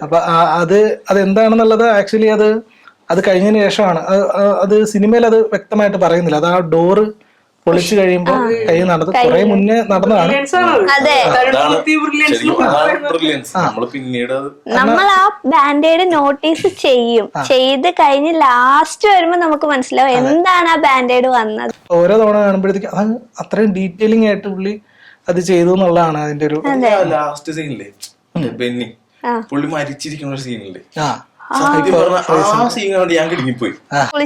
അപ്പൊ അതെന്താണെന്നുള്ളത് ആക്ച്വലി അത് കഴിഞ്ഞതിന് ശേഷമാണ്. അത് സിനിമയിൽ അത് വ്യക്തമായിട്ട് പറയുന്നില്ല. അത് ആ ഡോറ് പൊളിച്ചു കഴിയുമ്പോ കൈ നടന്നു കുറെ മുന്നേ നടന്നതാണ്. നമ്മൾ ആ ബാൻഡേഡ് നോട്ടീസ് ചെയ്ത് കഴിഞ്ഞ് ലാസ്റ്റ് വരുമ്പോ നമുക്ക് മനസ്സിലാവും എന്താണ് ആ ബാൻഡേഡ് വന്നത്. ഓരോ തവണ കാണുമ്പോഴത്തേക്ക് അത് അത്രയും ഡീറ്റെയിലിംഗ് ആയിട്ട് പുള്ളി അത് ചെയ്തു എന്നുള്ളതാണ് അതിന്റെ ഒരു ലാസ്റ്റ് സീനില്ലേ ബെന്നി പുള്ളി മരിച്ചിരിക്കുന്ന ഒരു സീനില്ലേ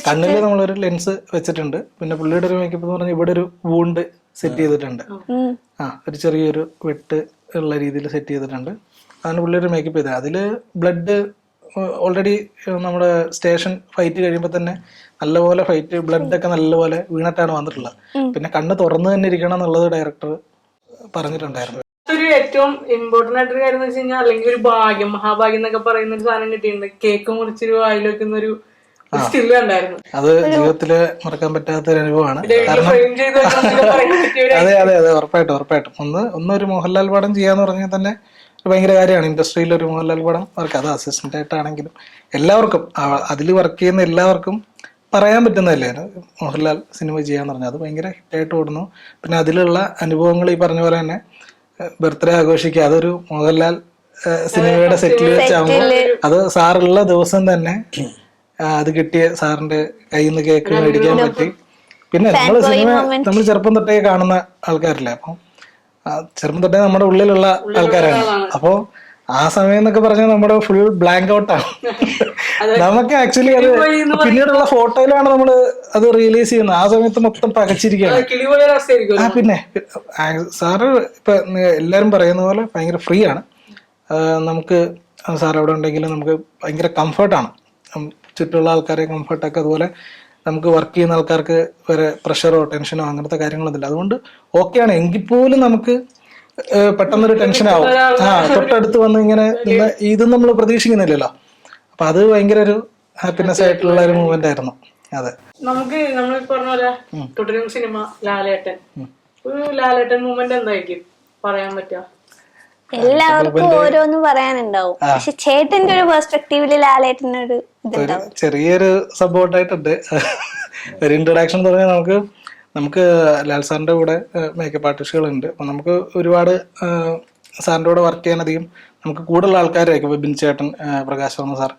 കണ്ണില് നമ്മളൊരു ലെൻസ് വെച്ചിട്ടുണ്ട്. പിന്നെ പുള്ളിയുടെ ഒരു മേക്കപ്പ് എന്ന് പറഞ്ഞാൽ ഇവിടെ ഒരു വൂണ്ട് സെറ്റ് ചെയ്തിട്ടുണ്ട്. ഒരു ചെറിയൊരു വെട്ട് ഉള്ള രീതിയിൽ സെറ്റ് ചെയ്തിട്ടുണ്ട്. അതാണ് പുള്ളിയുടെ മേക്കപ്പ് ചെയ്തത്. അതില് ബ്ലഡ് ഓൾറെഡി നമ്മുടെ സ്റ്റേഷൻ ഫൈറ്റ് കഴിയുമ്പോൾ തന്നെ നല്ലപോലെ ഫൈറ്റ് ബ്ലഡ് ഒക്കെ നല്ലപോലെ വീണിട്ടാണ് വന്നിട്ടുള്ളത്. പിന്നെ കണ്ണ് തുറന്നു തന്നെ ഇരിക്കണം എന്നുള്ളത് ഡയറക്ടർ പറഞ്ഞിട്ടുണ്ടായിരുന്നു. ഒരു ഏറ്റവും ഇമ്പോർട്ടന്റ് ആയിട്ടൊരു കാര്യം എന്ന് വെച്ച് കഴിഞ്ഞാൽ അല്ലെങ്കിൽ ഒരു ഭാഗ്യം, മഹാഭാഗ്യം എന്നൊക്കെ പറയുന്ന ഒരു സാധനം കിട്ടിയിട്ടുണ്ട്. കേക്ക് മുറിച്ചൊരു വായിൽ വെക്കുന്ന ഒരു സ്റ്റില്ല് ഉണ്ടായിരുന്നു. അത് ജീവിതത്തില് മറക്കാൻ പറ്റാത്ത ഒരു അനുഭവമാണ്. ഫ്രെയിം ചെയ്ത് അതെ അതെ അതെ, ഉറപ്പായിട്ടും ഒരു മോഹൻലാൽ പടം ചെയ്യാന്ന് പറഞ്ഞാൽ തന്നെ ഭയങ്കര കാര്യമാണ്. ഇൻഡസ്ട്രിയിൽ ഒരു മോഹൻലാൽ പടം വർക്ക്, അത് അസിസ്റ്റന്റ് ആയിട്ടാണെങ്കിലും എല്ലാവർക്കും അതിൽ വർക്ക് ചെയ്യുന്ന എല്ലാവർക്കും പറയാൻ പറ്റുന്നതല്ലേ മോഹൻലാൽ സിനിമ ചെയ്യാന്ന് പറഞ്ഞാൽ. അത് ഭയങ്കര ഹിറ്റായിട്ട് ഓടുന്നു. പിന്നെ അതിലുള്ള അനുഭവങ്ങൾ ഈ പറഞ്ഞ പോലെ തന്നെ ബർത്ത്ഡേ ആഘോഷിക്കുക, അതൊരു മോഹൻലാൽ സിനിമയുടെ സെറ്റിൽ വെച്ചാകുമ്പോൾ അത് സാറുള്ള ദിവസം തന്നെ അത് കിട്ടിയ സാറിന്റെ കയ്യിൽ നിന്ന് കേക്ക് മേടിക്കാൻ പറ്റി. പിന്നെ നമ്മൾ ചെറുപ്പം തൊട്ടേ കാണുന്ന ആൾക്കാരില്ലേ, അപ്പം ചെറുപ്പം തൊട്ടേ നമ്മുടെ ഉള്ളിലുള്ള ആൾക്കാരാണ്. അപ്പോ ആ സമയം എന്നൊക്കെ പറഞ്ഞാൽ നമ്മുടെ ഫുൾ ബ്ലാങ്ക് ഔട്ടാണ്. നമുക്ക് ആക്ച്വലി അത് പിന്നീടുള്ള ഫോട്ടോയിലാണ് നമ്മൾ അത് റിയലൈസ് ചെയ്യുന്നത്. ആ സമയത്ത് മൊത്തം പകച്ചിരിക്കുകയാണ്. പിന്നെ സാറ് ഇപ്പൊ എല്ലാരും പറയുന്ന പോലെ ഭയങ്കര ഫ്രീ ആണ്. നമുക്ക് സാർ എവിടെ ഉണ്ടെങ്കിലും നമുക്ക് ഭയങ്കര കംഫർട്ടാണ്. ചുറ്റുള്ള ആൾക്കാരെ കംഫർട്ടൊക്കെ, അതുപോലെ നമുക്ക് വർക്ക് ചെയ്യുന്ന ആൾക്കാർക്ക് വരെ പ്രഷറോ ടെൻഷനോ അങ്ങനത്തെ കാര്യങ്ങളൊന്നുമില്ല. അതുകൊണ്ട് ഓക്കെയാണ്. എങ്കിൽ പോലും നമുക്ക് പെട്ടെന്നൊരു ടെൻഷനാവും. തൊട്ടടുത്ത് വന്ന് ഇങ്ങനെ ഇതും നമ്മൾ പ്രതീക്ഷിക്കുന്നില്ലല്ലോ. അപ്പൊ അത് ഭയങ്കര ഒരു ഹാപ്പിനെസ് ആയിട്ടുള്ള ഒരു മൂവ്മെന്റ് ആയിരുന്നു. അതെ, നമുക്ക് നമ്മൾ പറഞ്ഞ പോലെ തുടരും സിനിമ ലാലേട്ടൻ, ഒരു ലാലേട്ടൻ മൂവ്മെന്റ് എന്തായിരിക്കും പറയാൻ പറ്റുക? എല്ലാവർക്കും ഓരോന്ന് പറയാനുണ്ടാവും. പക്ഷെ ചേട്ടന്റെ ഒരു പെർസ്പെക്ടീവില് ലാലേട്ടനൊരു ചെറിയൊരു സപ്പോർട്ടായിട്ടുണ്ട്. ഒരു ഇൻട്രൊഡക്ഷൻ എന്ന് പറഞ്ഞാൽ നമുക്ക് ലാൽ സാറിന്റെ കൂടെ മേക്കപ്പ് ആർട്ടിസ്റ്റുകളുണ്ട്. അപ്പൊ നമുക്ക് ഒരുപാട് സാറിന്റെ കൂടെ വർക്ക് ചെയ്യാൻ അധികം നമുക്ക് കൂടുതലുള്ള ആൾക്കാരായിരിക്കും. ബിബിൻ ചേട്ടൻ, പ്രകാശ് വർമ്മ സാർ,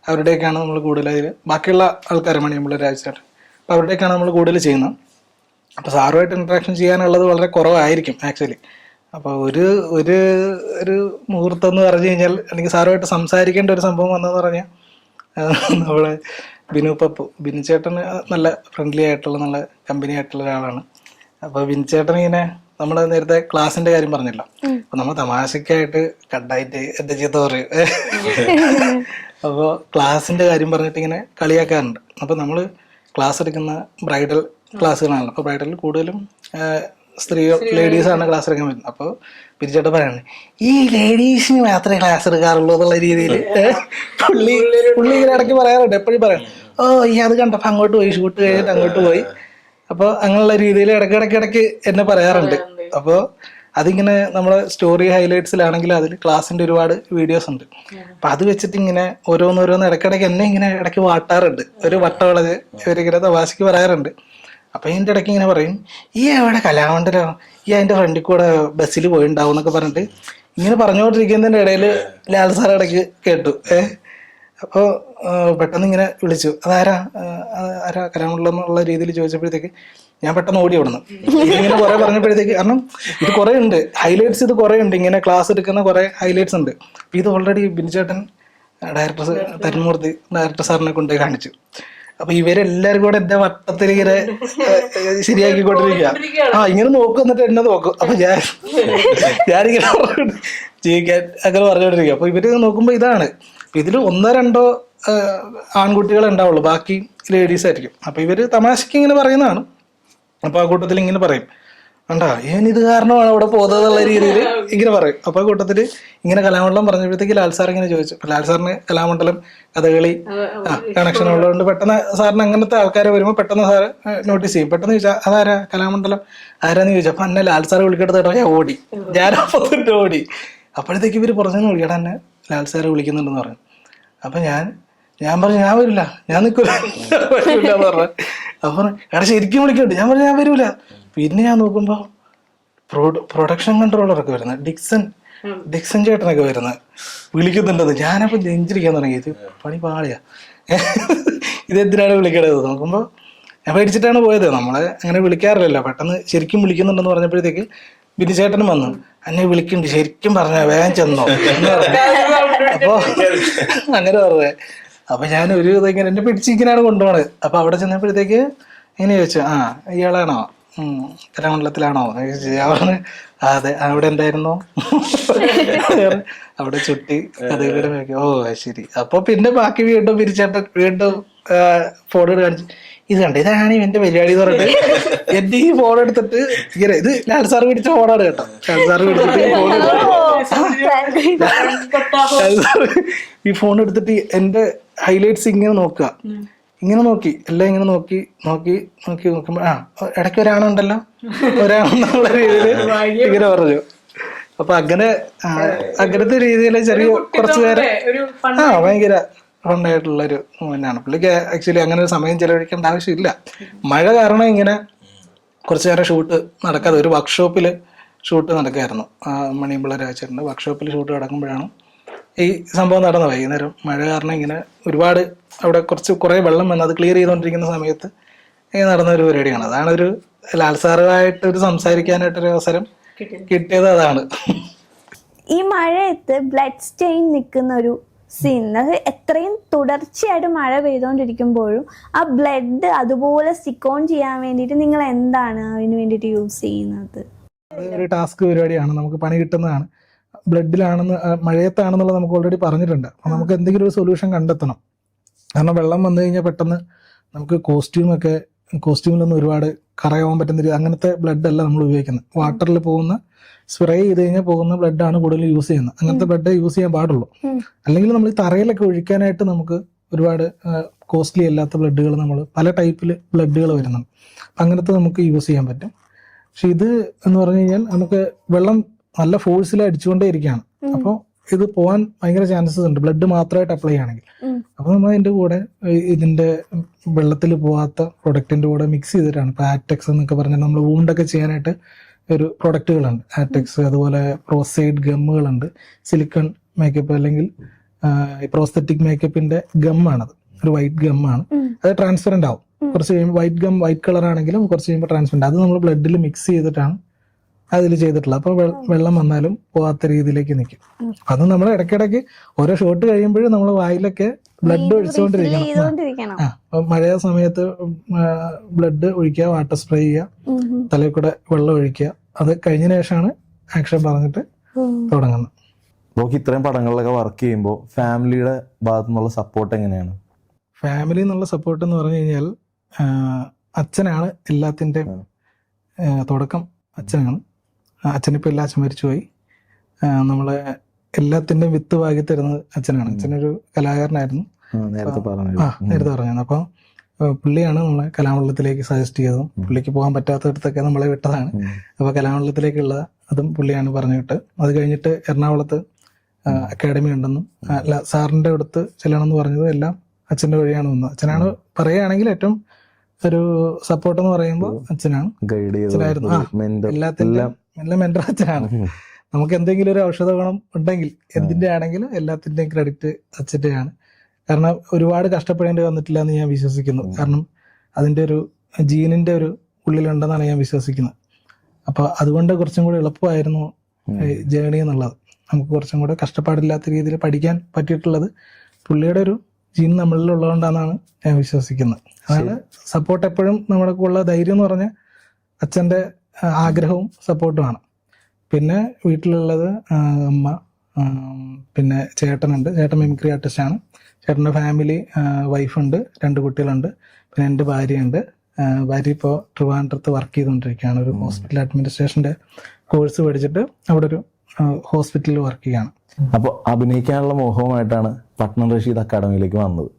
അവരുടെയൊക്കെയാണ് നമ്മൾ കൂടുതലായി. ബാക്കിയുള്ള ആൾക്കാർ മണിയമ്പള രാജചേട്ടൻ, അപ്പൊ അവരുടെയൊക്കെയാണ് നമ്മൾ കൂടുതൽ ചെയ്യുന്നത്. അപ്പൊ സാറുമായിട്ട് ഇന്ററാക്ഷൻ ചെയ്യാനുള്ളത് വളരെ കുറവായിരിക്കും ആക്ച്വലി. അപ്പൊ ഒരു ഒരു ഒരു മുഹൂർത്തം എന്ന് പറഞ്ഞു കഴിഞ്ഞാൽ, അല്ലെങ്കിൽ സാറുമായിട്ട് സംസാരിക്കേണ്ട ഒരു സംഭവം വന്നതെന്ന് പറഞ്ഞാൽ നമ്മള് ബിനു ചേട്ടന് നല്ല ഫ്രണ്ട്ലി ആയിട്ടുള്ള നല്ല കമ്പനി ആയിട്ടുള്ള ഒരാളാണ്. അപ്പൊ ബിനു ചേട്ടൻ ഇങ്ങനെ നമ്മള് നേരത്തെ ക്ലാസിന്റെ കാര്യം പറഞ്ഞല്ലോ, അപ്പൊ നമ്മൾ തമാശക്കായിട്ട് കണ്ടായിട്ട് എന്റെ ചീത്ത പറയും. അപ്പൊ ക്ലാസിന്റെ കാര്യം പറഞ്ഞിട്ട് ഇങ്ങനെ കളിയാക്കാറുണ്ട്. അപ്പൊ നമ്മള് ക്ലാസ് എടുക്കുന്ന ബ്രൈഡൽ ക്ലാസ്സുകളാണല്ലോ. അപ്പൊ ബ്രൈഡലിൽ കൂടുതലും ലേഡീസാണ് ക്ലാസ് എടുക്കാൻ പറ്റുന്നത്. അപ്പോൾ പിരിച്ചേട്ടൻ പറയാണ്, ഈ ലേഡീസിന് മാത്രമേ ക്ലാസ് എടുക്കാറുള്ളൂ എന്നുള്ള രീതിയിൽ പുള്ളി ഇങ്ങനെ ഇടയ്ക്ക് പറയാറുണ്ട്. എപ്പോഴും പറയാം, ഓ ഈ അത് കണ്ടപ്പോ അങ്ങോട്ട് പോയി, ഷൂട്ട് കഴിഞ്ഞിട്ട് അങ്ങോട്ട് പോയി. അപ്പോൾ അങ്ങനെയുള്ള രീതിയിൽ ഇടയ്ക്കിടയ്ക്ക് എന്നെ പറയാറുണ്ട്. അപ്പോൾ അതിങ്ങനെ നമ്മുടെ സ്റ്റോറി ഹൈലൈറ്റ്സിലാണെങ്കിൽ അതിൽ ക്ലാസ്സിന്റെ ഒരുപാട് വീഡിയോസ് ഉണ്ട്. അപ്പൊ അത് വെച്ചിട്ട് ഇങ്ങനെ ഓരോന്നോരോന്ന് ഇടയ്ക്കിടയ്ക്ക് എന്നെ ഇങ്ങനെ ഇടയ്ക്ക് വാട്ടാറുണ്ട്. ഒരു വട്ടമുള്ളത് ഇവരിങ്ങനെ തമാശക്ക് പറയാറുണ്ട്. അപ്പൊ ഇതിന്റെ ഇടയ്ക്ക് ഇങ്ങനെ പറയും, ഈ എവിടെ കലാമണ്ഡലോ, ഈ അതിന്റെ ഫ്രണ്ടിൽ കൂടെ ബസ്സിൽ പോയിണ്ടാവും എന്നൊക്കെ പറഞ്ഞിട്ട് ഇങ്ങനെ പറഞ്ഞുകൊണ്ടിരിക്കുന്നതിന്റെ ഇടയിൽ ലാൽ സാർ ഇടയ്ക്ക് കേട്ടു. അപ്പോ പെട്ടെന്ന് ഇങ്ങനെ വിളിച്ചു, ആരാ കലാമണ്ഡലം എന്നുള്ള രീതിയിൽ ചോദിച്ചപ്പോഴത്തേക്ക് ഞാൻ പെട്ടെന്ന് ഓടി ഓടുന്നു. ഇതിങ്ങനെ കുറെ പറഞ്ഞപ്പോഴത്തേക്ക്, കാരണം ഇത് കുറെ ഉണ്ട് ഹൈലൈറ്റ്സ്, ഇത് കുറെ ഉണ്ട്, ഇങ്ങനെ ക്ലാസ് എടുക്കുന്ന കുറെ ഹൈലൈറ്റ്സ് ഉണ്ട്. ഇത് ഓൾറെഡി ബിനുചേട്ടൻ ഡയറക്ടർ തരുൺമൂർത്തി ഡയറക്ടർ സാറിനെ കൊണ്ടുപോയി കാണിച്ചു. അപ്പൊ ഇവരെല്ലാരും കൂടെ എന്റെ വട്ടത്തിൽ ഇങ്ങനെ ശരിയാക്കിക്കൊണ്ടിരിക്കുക. ഇങ്ങനെ നോക്കും, എന്നിട്ട് എന്നെ നോക്കും. അപ്പൊ ഞാനിങ്ങനെ ജീവിക്കാൻ അങ്ങനെ പറഞ്ഞുകൊണ്ടിരിക്കുക. അപ്പൊ ഇവര് നോക്കുമ്പോ ഇതാണ്, ഇതിൽ 1-2 ആൺകുട്ടികളെ ഉണ്ടാവുള്ളൂ, ബാക്കി ലേഡീസ് ആയിരിക്കും. അപ്പൊ ഇവര് തമാശക്ക് ഇങ്ങനെ പറയുന്നതാണ്. അപ്പൊ ആ കൂട്ടത്തിൽ ഇങ്ങനെ പറയും, കണ്ടാ ഇത് കാരണമാണ് അവിടെ പോകുന്നതെന്നുള്ള രീതിയിൽ ഇങ്ങനെ പറയും. അപ്പൊ ആ കൂട്ടത്തില് ഇങ്ങനെ കലാമണ്ഡലം പറഞ്ഞപ്പോഴത്തേക്ക് ലാൽ സാർ ഇങ്ങനെ ചോദിച്ചു. ലാൽ സാറിന് കലാമണ്ഡലം കഥകളി കണക്ഷൻ ഉള്ളതുകൊണ്ട് പെട്ടെന്ന് സാറിന് അങ്ങനത്തെ ആൾക്കാരെ വരുമ്പോൾ പെട്ടെന്ന് സാറ് നോട്ടീസ് ചെയ്യും. പെട്ടെന്ന് ചോദിച്ചാൽ അതാരാ കലാമണ്ഡലം ആരാന്ന് ചോദിച്ചു. അപ്പൊ എന്നെ ലാൽ സാർ വിളിക്കെടുത്ത് കേട്ടോ ഞാൻ ഓടി, ഞാനപ്പത്തിട്ട് ഓടി. അപ്പോഴത്തേക്ക് ഇവര് പുറത്തുനിന്ന് വിളിക്കടാ എന്നെ ലാൽ സാറ് വിളിക്കുന്നുണ്ടെന്ന് പറഞ്ഞു. അപ്പൊ ഞാൻ പറഞ്ഞു ഞാൻ വരില്ല, ഞാൻ നിൽക്കൂല എന്ന് പറഞ്ഞു. അപ്പൊ എടാ ശരിക്കും വിളിക്കുന്നുണ്ട്. ഞാൻ പറഞ്ഞു ഞാൻ വരൂല. പിന്നെ ഞാൻ നോക്കുമ്പോ പ്രൊഡക്ഷൻ കൺട്രോളറൊക്കെ വരുന്നത്, ഡിക്സൺ ചേട്ടനൊക്കെ വരുന്നത് വിളിക്കുന്നുണ്ടത്. ഞാനപ്പോ നെഞ്ചിരിക്കാൻ തുടങ്ങി, ഇത് പണി പാളിയാ, ഇതെന്തിനാണ് വിളിക്കണത് നോക്കുമ്പോ ഞാൻ പേടിച്ചിട്ടാണ് പോയത്. നമ്മളെ അങ്ങനെ വിളിക്കാറില്ലല്ലോ. പെട്ടെന്ന് ശരിക്കും വിളിക്കുന്നുണ്ടെന്ന് പറഞ്ഞപ്പോഴത്തേക്ക് ബിനു ചേട്ടനും വന്നു, എന്നെ വിളിക്കുന്നുണ്ട് ശരിക്കും പറഞ്ഞ വേഗം ചെന്നോ എന്ന് പറഞ്ഞു. അപ്പൊ അങ്ങനെ പറഞ്ഞേ. അപ്പൊ ഞാൻ ഒരു ഇതെങ്ങനെ എന്നെ പിടിച്ചിങ്ങനെയാണ് കൊണ്ടുപോണത്. അപ്പൊ അവിടെ ചെന്നപ്പോഴത്തേക്ക് ഇങ്ങനെ ചോദിച്ചു, ഇയാളാണോ കലാമണ്ഡലത്തിലാണോ ഞാൻ പറഞ്ഞു അതെ അവിടെ എന്തായിരുന്നു അവിടെ ചുട്ടി അതേപോലെ ഓ ശരി. അപ്പൊ പിന്നെ ബാക്കി വീണ്ടും പിരിച്ചേട്ടൻ വീണ്ടും ഫോൺ കാണിച്ചു ഇത് കണ്ട ഇതാണ് എന്റെ പരിപാടി എന്ന് പറഞ്ഞിട്ട് എന്റെ ഈ ഫോൺ എടുത്തിട്ട് ഇങ്ങനെ ഇത് ലാൽ സാറ് പിടിച്ച ഫോണാണ് കേട്ടോ. ലാൽ സാറ് പിടിച്ചിട്ട് ഈ ഫോൺ എടുത്തിട്ട് എന്റെ ഹൈലൈറ്റ്സ് ഇങ്ങനെ നോക്കുക, ഇങ്ങനെ നോക്കി എല്ലാം ഇങ്ങനെ നോക്കി നോക്കി നോക്കി നോക്കുമ്പോ ഇടയ്ക്ക് ഒരാണുണ്ടല്ലോ ഒരാണെന്നുള്ള രീതിയിൽ ഇങ്ങനെ പറഞ്ഞു. അപ്പൊ അങ്ങനത്തെ രീതിയിൽ ചെറിയ കുറച്ചു നേരം ഭയങ്കര ഫണ്ടായിട്ടുള്ളൊരു മൂവ്മെന്റാണ്. പുള്ളിക്ക് ആക്ച്വലി അങ്ങനെ ഒരു സമയം ചെലവഴിക്കേണ്ട ആവശ്യമില്ല. മഴ കാരണം ഇങ്ങനെ കുറച്ചു നേരം ഷൂട്ട് നടക്കാതെ ഒരു വർക്ക്ഷോപ്പിൽ ഷൂട്ട് നടക്കായിരുന്നു. മണിയമ്പിള്ള രാജേട്ടൻ്റെ വർക്ക്ഷോപ്പിൽ ഷൂട്ട് നടക്കുമ്പോഴാണ് ഈ സംഭവം നടന്നത്. വൈകുന്നേരം മഴ കാരണം ഇങ്ങനെ ഒരുപാട് അവിടെ കുറേ വെള്ളം വന്ന് അത് ക്ലിയർ ചെയ്തുകൊണ്ടിരിക്കുന്ന സമയത്ത് ഇങ്ങനെ നടന്ന ഒരു പരിപാടിയാണ്. അതാണ് ഒരു ലാൽ സാറുമായിട്ട് ഒരു സംസാരിക്കാനായിട്ടൊരു അവസരം കിട്ടിയത് അതാണ്. ഈ മഴയത്ത് ബ്ലഡ് സ്റ്റെയിൻ നിൽക്കുന്ന ഒരു സീൻ, അത് എത്രയും തുടർച്ചയായിട്ട് മഴ പെയ്തുകൊണ്ടിരിക്കുമ്പോഴും ആ ബ്ലഡ് അതുപോലെ സ്റ്റിക്ക് ഓൺ ചെയ്യാൻ വേണ്ടിയിട്ട് നിങ്ങൾ എന്താണ് അതിന് വേണ്ടിയിട്ട് യൂസ് ചെയ്യുന്നത്? അത് ഒരു ടാസ്ക് പരിപാടിയാണ്, നമുക്ക് പണി കിട്ടുന്നതാണ്. ബ്ലഡിലാണെന്ന് മഴയത്താണെന്നുള്ളത് നമുക്ക് ഓൾറെഡി പറഞ്ഞിട്ടുണ്ട്. അപ്പം നമുക്ക് എന്തെങ്കിലും ഒരു സൊല്യൂഷൻ കണ്ടെത്തണം. കാരണം വെള്ളം വന്നു കഴിഞ്ഞാൽ പെട്ടെന്ന് നമുക്ക് കോസ്റ്റ്യൂമിലൊന്നും ഒരുപാട് കറയാൻ പറ്റുന്ന രീതി അങ്ങനത്തെ ബ്ലഡ് അല്ല നമ്മൾ ഉപയോഗിക്കുന്നത്. വാട്ടറിൽ പോകുന്ന സ്പ്രേ ചെയ്ത് കഴിഞ്ഞാൽ പോകുന്ന ബ്ലഡാണ് കൂടുതൽ യൂസ് ചെയ്യുന്നത്. അങ്ങനത്തെ ബ്ലഡ് യൂസ് ചെയ്യാൻ പാടുള്ളൂ. അല്ലെങ്കിൽ നമ്മൾ ഈ തറയിലൊക്കെ ഒഴിക്കാനായിട്ട് നമുക്ക് ഒരുപാട് കോസ്റ്റ്ലി അല്ലാത്ത ബ്ലഡുകൾ നമ്മൾ പല ടൈപ്പിൽ ബ്ലഡുകൾ വരുന്നുണ്ട്. അങ്ങനത്തെ നമുക്ക് യൂസ് ചെയ്യാൻ പറ്റും. പക്ഷെ ഇത് എന്ന് പറഞ്ഞു കഴിഞ്ഞാൽ നമുക്ക് വെള്ളം നല്ല ഫോഴ്സിൽ അടിച്ചുകൊണ്ടേ ഇരിക്കുകയാണ്. അപ്പോൾ ഇത് പോകാൻ ഭയങ്കര ചാൻസസ് ഉണ്ട് ബ്ലഡ് മാത്രമായിട്ട് അപ്ലൈ ചെയ്യുകയാണെങ്കിൽ. അപ്പോൾ നമ്മൾ അതിൻ്റെ കൂടെ ഇതിൻ്റെ വെള്ളത്തിൽ പോകാത്ത പ്രൊഡക്റ്റിൻ്റെ കൂടെ മിക്സ് ചെയ്തിട്ടാണ് ഇപ്പോൾ ആറ്റെക്സ് എന്നൊക്കെ പറഞ്ഞാൽ നമ്മൾ വൂണ്ടൊക്കെ ചെയ്യാനായിട്ട് ഒരു പ്രൊഡക്റ്റുകളുണ്ട്. ആറ്റെക്സ്, അതുപോലെ പ്രോസൈഡ് ഗമ്മുകളുണ്ട്, സിലിക്കൺ മേക്കപ്പ് അല്ലെങ്കിൽ പ്രോസ്തറ്റിക് മേക്കപ്പിന്റെ ഗമ്മാണത്. ഒരു വൈറ്റ് ഗമ്മാണ്. അത് ട്രാൻസ്പെറന്റ് ആവും. കുറച്ച് കഴിയുമ്പോൾ വൈറ്റ് കളർ ആണെങ്കിലും കുറച്ച് കഴിയുമ്പോൾ ട്രാൻസ്പെറന്റ്. അത് നമ്മൾ ബ്ലഡിൽ മിക്സ് ചെയ്തിട്ടാണ് അതിൽ ചെയ്തിട്ടുള്ളത്. അപ്പോൾ വെള്ളം വന്നാലും പോകാത്ത രീതിയിലേക്ക് നിൽക്കും. അത് നമ്മൾ ഇടയ്ക്കിടയ്ക്ക് ഓരോ ഷോട്ട് കഴിയുമ്പോഴും നമ്മൾ വായിലൊക്കെ ബ്ലഡ് ഒഴിച്ചുകൊണ്ടിരിക്കണം. മഴ സമയത്ത് ബ്ലഡ് ഒഴിക്കുക, വാട്ടർ സ്പ്രേ ചെയ്യുക, തലയിൽ കൂടെ വെള്ളം ഒഴിക്കുക. അത് കഴിഞ്ഞതിന് ശേഷമാണ് ആക്ഷൻ പറഞ്ഞിട്ട് തുടങ്ങുന്നത്. നമുക്ക് ഇത്രയും പടങ്ങളിലൊക്കെ വർക്ക് ചെയ്യുമ്പോൾ ഫാമിലിയുടെ ഭാഗത്തു നിന്നുള്ള സപ്പോർട്ട് എങ്ങനെയാണ്? ഫാമിലി എന്നുള്ള സപ്പോർട്ട് എന്ന് പറഞ്ഞു കഴിഞ്ഞാൽ അച്ഛനാണ് എല്ലാത്തിൻ്റെ തുടക്കം. അച്ഛനാണ്. അച്ഛനിപ്പോൾ എല്ലാ അച്ഛൻ മരിച്ചുപോയി. നമ്മളെ എല്ലാത്തിൻ്റെയും വിത്ത് വാങ്ങി തരുന്നത് അച്ഛനാണ്. അച്ഛനൊരു കലാകാരനായിരുന്നു, നേരത്തെ പറഞ്ഞു. അപ്പോൾ പുള്ളിയാണ് നമ്മളെ കലാമണ്ഡലത്തിലേക്ക് സജസ്റ്റ് ചെയ്തതും പുള്ളിക്ക് പോകാൻ പറ്റാത്തടത്തൊക്കെ നമ്മളെ വിട്ടതാണ്. അപ്പോൾ കലാമണ്ഡലത്തിലേക്കുള്ള അതും പുള്ളിയാണ് പറഞ്ഞു വിട്ട്. അത് കഴിഞ്ഞിട്ട് എറണാകുളത്ത് അക്കാഡമി ഉണ്ടെന്നും സാറിൻ്റെ അടുത്ത് ചെല്ലണമെന്ന് പറഞ്ഞതും എല്ലാം അച്ഛൻ്റെ വഴിയാണ് വന്നത്. അച്ഛനാണ് പറയുകയാണെങ്കിൽ ഏറ്റവും ഒരു സപ്പോർട്ട് എന്ന് പറയുമ്പോൾ അച്ഛനാണ്. അച്ഛനായിരുന്നു എല്ലാം മെന്റർ അച്ഛനാണ്. നമുക്ക് എന്തെങ്കിലും ഒരു ഔഷധ ഗുണം ഉണ്ടെങ്കിൽ എന്തിൻ്റെ ആണെങ്കിലും എല്ലാത്തിൻ്റെയും ക്രെഡിറ്റ് അച്ഛൻ്റെയാണ്. കാരണം ഒരുപാട് കഷ്ടപ്പെടേണ്ടി വന്നിട്ടില്ല എന്ന് ഞാൻ വിശ്വസിക്കുന്നു. കാരണം അതിൻ്റെ ഒരു ജീനിൻ്റെ ഒരു ഉള്ളിലുണ്ടെന്നാണ് ഞാൻ വിശ്വസിക്കുന്നത്. അപ്പോൾ അതുകൊണ്ട് കുറച്ചും കൂടി എളുപ്പമായിരുന്നു ജേണി എന്നുള്ളത്. നമുക്ക് കുറച്ചും കൂടെ കഷ്ടപ്പാടില്ലാത്ത രീതിയിൽ പഠിക്കാൻ പറ്റിയിട്ടുള്ളത് പുള്ളിയുടെ ഒരു ജീൻ നമ്മളിലുള്ളതുകൊണ്ടാണെന്നാണ് ഞാൻ വിശ്വസിക്കുന്നത്. അതാണ് സപ്പോർട്ട്. എപ്പോഴും നമ്മുടെ ഉള്ള ധൈര്യം എന്ന് പറഞ്ഞാൽ അച്ഛൻ്റെ ആഗ്രഹവും സപ്പോർട്ടുമാണ്. പിന്നെ വീട്ടിലുള്ളത് അമ്മ, പിന്നെ ചേട്ടനുണ്ട്. ചേട്ടൻ മിമിക്രി ആർട്ടിസ്റ്റാണ്. ചേട്ടൻ്റെ ഫാമിലി, വൈഫുണ്ട്, 2 കുട്ടികളുണ്ട്. പിന്നെ എൻ്റെ ഭാര്യയുണ്ട്. ഭാര്യ ഇപ്പോൾ ട്രിവാൻഡ്രത്ത് വർക്ക് ചെയ്തുകൊണ്ടിരിക്കുകയാണ്. ഒരു ഹോസ്പിറ്റൽ അഡ്മിനിസ്ട്രേഷൻ്റെ കോഴ്സ് പഠിച്ചിട്ട് അവിടെ ഒരു ഹോസ്പിറ്റലിൽ വർക്ക് ചെയ്യുകയാണ്. അപ്പോൾ അഭിനയിക്കാനുള്ള മോഹവുമായിട്ടാണ് പട്നം റഷീദ് അക്കാഡമിയിലേക്ക് വന്നത്.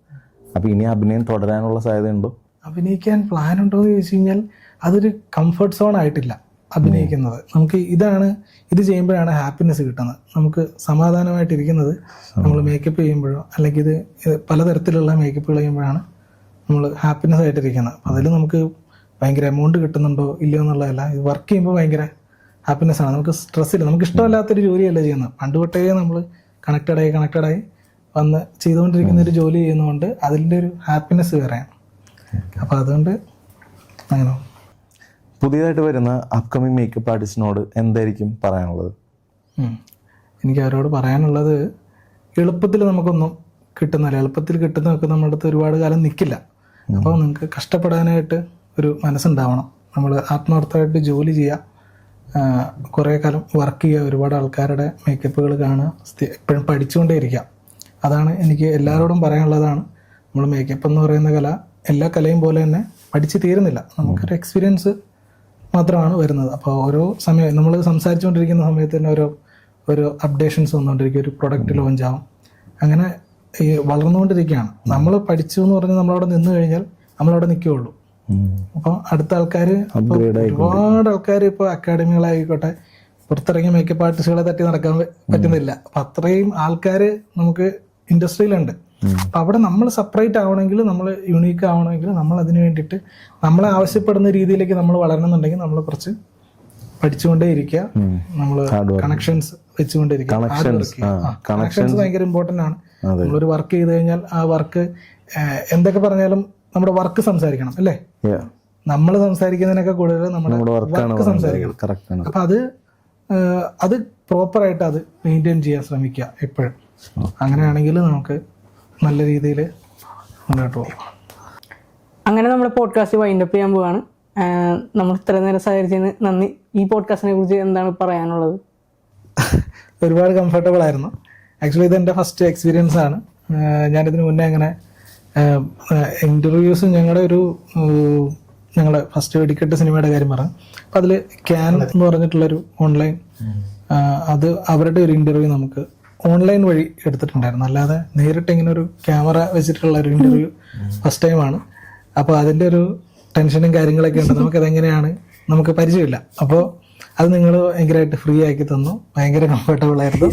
അപ്പോൾ ഇനി അഭിനയം തുടരാനുള്ള സാധ്യതയുണ്ടോ? അഭിനയിക്കാൻ പ്ലാൻ ഉണ്ടോ എന്ന് ചോദിച്ചു കഴിഞ്ഞാൽ അതൊരു കംഫർട്ട് സോൺ ആയിട്ടില്ല അഭിനയിക്കുന്നത്. നമുക്ക് ഇത് ചെയ്യുമ്പോഴാണ് ഹാപ്പിനെസ് കിട്ടുന്നത്. നമുക്ക് സമാധാനമായിട്ടിരിക്കുന്നത് നമ്മൾ മേക്കപ്പ് ചെയ്യുമ്പോഴോ അല്ലെങ്കിൽ ഇത് പലതരത്തിലുള്ള മേക്കപ്പുകൾ ചെയ്യുമ്പോഴാണ് നമ്മൾ ഹാപ്പിനെസ് ആയിട്ടിരിക്കുന്നത്. അതിൽ നമുക്ക് ഭയങ്കര എമൗണ്ട് കിട്ടുന്നുണ്ടോ ഇല്ലയോ എന്നുള്ളതല്ല. ഇത് വർക്ക് ചെയ്യുമ്പോൾ ഭയങ്കര ഹാപ്പിനെസ് ആണ്. നമുക്ക് സ്ട്രെസ്സില്ല. നമുക്ക് ഇഷ്ടമല്ലാത്തൊരു ജോലിയല്ല ചെയ്യുന്നത്. പണ്ട് തൊട്ടേ നമ്മൾ കണക്റ്റഡായി വന്ന് ചെയ്തുകൊണ്ടിരിക്കുന്ന ഒരു ജോലി ചെയ്യുന്നതുകൊണ്ട് അതിൻ്റെ ഒരു ഹാപ്പിനെസ് വേറെയാണ്. അപ്പോൾ അതുകൊണ്ട് അങ്ങനെ. പുതിയതായിട്ട് വരുന്ന അപ്കമിങ് മേക്കപ്പ് ആർട്ടിസ്റ്റിനോട് എന്തായിരിക്കും പറയാനുള്ളത്? എനിക്ക് അവരോട് പറയാനുള്ളത്, എളുപ്പത്തിൽ നമുക്കൊന്നും കിട്ടുന്നില്ല. എളുപ്പത്തിൽ കിട്ടുന്നതൊക്കെ നമ്മുടെ അടുത്ത് ഒരുപാട് കാലം നിൽക്കില്ല. അപ്പോൾ നിങ്ങൾക്ക് കഷ്ടപ്പെടാനായിട്ട് ഒരു മനസ്സുണ്ടാവണം. നമ്മൾ ആത്മാർത്ഥമായിട്ട് ജോലി ചെയ്യുക, കുറേ കാലം വർക്ക് ചെയ്യുക, ഒരുപാട് ആൾക്കാരുടെ മേക്കപ്പുകൾ കാണുക, എപ്പോഴും പഠിച്ചുകൊണ്ടേ ഇരിക്കുക. അതാണ് എനിക്ക് എല്ലാവരോടും പറയാനുള്ളതാണ്. നമ്മൾ മേക്കപ്പ് എന്ന് പറയുന്ന കല എല്ലാ കലയും പോലെ തന്നെ പഠിച്ച് തീരുന്നില്ല, നമുക്കൊരു എക്സ്പീരിയൻസ് മാത്രമാണ് വരുന്നത്. അപ്പോൾ ഓരോ സമയം നമ്മൾ സംസാരിച്ചുകൊണ്ടിരിക്കുന്ന സമയത്ത് തന്നെ ഓരോ അപ്ഡേഷൻസ് വന്നുകൊണ്ടിരിക്കും, ഒരു പ്രൊഡക്റ്റ് ലോഞ്ച് ആവും, അങ്ങനെ ഈ വളർന്നുകൊണ്ടിരിക്കുകയാണ്. നമ്മൾ പഠിച്ചു എന്ന് പറഞ്ഞാൽ നമ്മളവിടെ നിന്ന് കഴിഞ്ഞാൽ നമ്മളവിടെ നിൽക്കുകയുള്ളൂ. അപ്പോൾ അടുത്ത ആൾക്കാർ, ഒരുപാട് ആൾക്കാർ ഇപ്പോൾ അക്കാഡമികളായിക്കോട്ടെ പുറത്തിറങ്ങിയ മേക്കപ്പ് ആർട്ടിസ്റ്റുകളെ തട്ടി നടക്കാൻ പറ്റുന്നില്ല. അപ്പം അത്രയും ആൾക്കാർ നമുക്ക് ഇൻഡസ്ട്രിയിലുണ്ട്. അപ്പം അവിടെ നമ്മൾ സെപ്പറേറ്റ് ആവണമെങ്കിൽ, നമ്മൾ യുണീക്ക് ആവണമെങ്കിൽ, നമ്മൾ അതിന് വേണ്ടിയിട്ട് നമ്മളെ ആവശ്യപ്പെടുന്ന രീതിയിലേക്ക് നമ്മൾ വളരണമെന്നുണ്ടെങ്കിൽ നമ്മൾ കുറച്ച് പഠിച്ചുകൊണ്ടേ ഇരിക്കുക, നമ്മൾ കണക്ഷൻസ് വെച്ചുകൊണ്ടിരിക്കുക. കണക്ഷൻസ് ഭയങ്കര ഇമ്പോർട്ടൻ്റ് ആണ്. നമ്മളൊരു വർക്ക് ചെയ്ത് കഴിഞ്ഞാൽ ആ വർക്ക് എന്തൊക്കെ പറഞ്ഞാലും നമ്മുടെ വർക്ക് സംസാരിക്കണം അല്ലേ? നമ്മൾ സംസാരിക്കുന്നതിനൊക്കെ കൂടുതൽ നമ്മുടെ വർക്ക് സംസാരിക്കണം. അപ്പം അത് പ്രോപ്പറായിട്ട് അത് മെയിൻറ്റെയിൻ ചെയ്യാൻ ശ്രമിക്കുക എപ്പോഴും. അങ്ങനെയാണെങ്കിൽ നമുക്ക് നല്ല രീതിയിൽ മുന്നോട്ട് പോകാം. അങ്ങനെ നമ്മുടെ പോഡ്കാസ്റ്റ് വൈൻഡപ്പ് ചെയ്യാൻ പോവാണ്. നമ്മൾ ഇത്ര നേരം സഹകരിച്ചതിന് നന്ദി. ഈ പോഡ്കാസ്റ്റിനെ കുറിച്ച് എന്താണ് പറയാനുള്ളത്? ഒരുപാട് കംഫർട്ടബിൾ ആയിരുന്നു. ആക്ച്വലി ഇത് എൻ്റെ ഫസ്റ്റ് എക്സ്പീരിയൻസ് ആണ്. ഞാനിതിന് മുന്നേ അങ്ങനെ ഇൻ്റർവ്യൂസ് ഞങ്ങളുടെ ഫസ്റ്റ് വെടിക്കെട്ട് സിനിമയുടെ കാര്യം പറഞ്ഞു. അപ്പം അതിൽ ക്യാൻ എന്ന് പറഞ്ഞിട്ടുള്ളൊരു ഓൺലൈൻ, അത് അവരുടെ ഒരു ഇൻ്റർവ്യൂ നമുക്ക് ഓൺലൈൻ വഴി എടുത്തിട്ടുണ്ടായിരുന്നു. അല്ലാതെ നേരിട്ട് ഇങ്ങനെ ഒരു ക്യാമറ വെച്ചിട്ടുള്ള ഒരു ഇൻ്റർവ്യൂ ഫസ്റ്റ് ടൈമാണ്. അപ്പോൾ അതിൻ്റെ ഒരു ടെൻഷനും കാര്യങ്ങളൊക്കെ ഉണ്ട്. നമുക്കതെങ്ങനെയാണ്, നമുക്ക് പരിചയമില്ല. അപ്പോൾ അത് നിങ്ങൾ ഭയങ്കരമായിട്ട് ഫ്രീ ആക്കി തന്നു. ഭയങ്കര കംഫർട്ടബിൾ ആയിരുന്നു,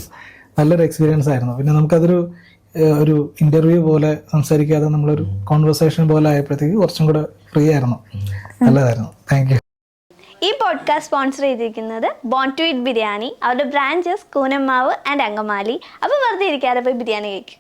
നല്ലൊരു എക്സ്പീരിയൻസ് ആയിരുന്നു. പിന്നെ നമുക്കതൊരു ഇൻ്റർവ്യൂ പോലെ സംസാരിക്കാതെ നമ്മളൊരു കോൺവെർസേഷൻ പോലെ ആയപ്പോഴത്തേക്ക് കുറച്ചും കൂടെ ഫ്രീ ആയിരുന്നു, നല്ലതായിരുന്നു. Thank you. ഈ പോഡ്കാസ്റ്റ് സ്പോൺസർ ചെയ്തിരിക്കുന്നത് ബോൺ ടു ഈറ്റ് ബിരിയാണി. അവരുടെ ബ്രാഞ്ചസ് കൂനമ്മാവ് ആൻഡ് അങ്കമാലി. അപ്പോൾ വെറുതെ ഇരിക്കാതെ പോയി ബിരിയാണി കഴിക്കും.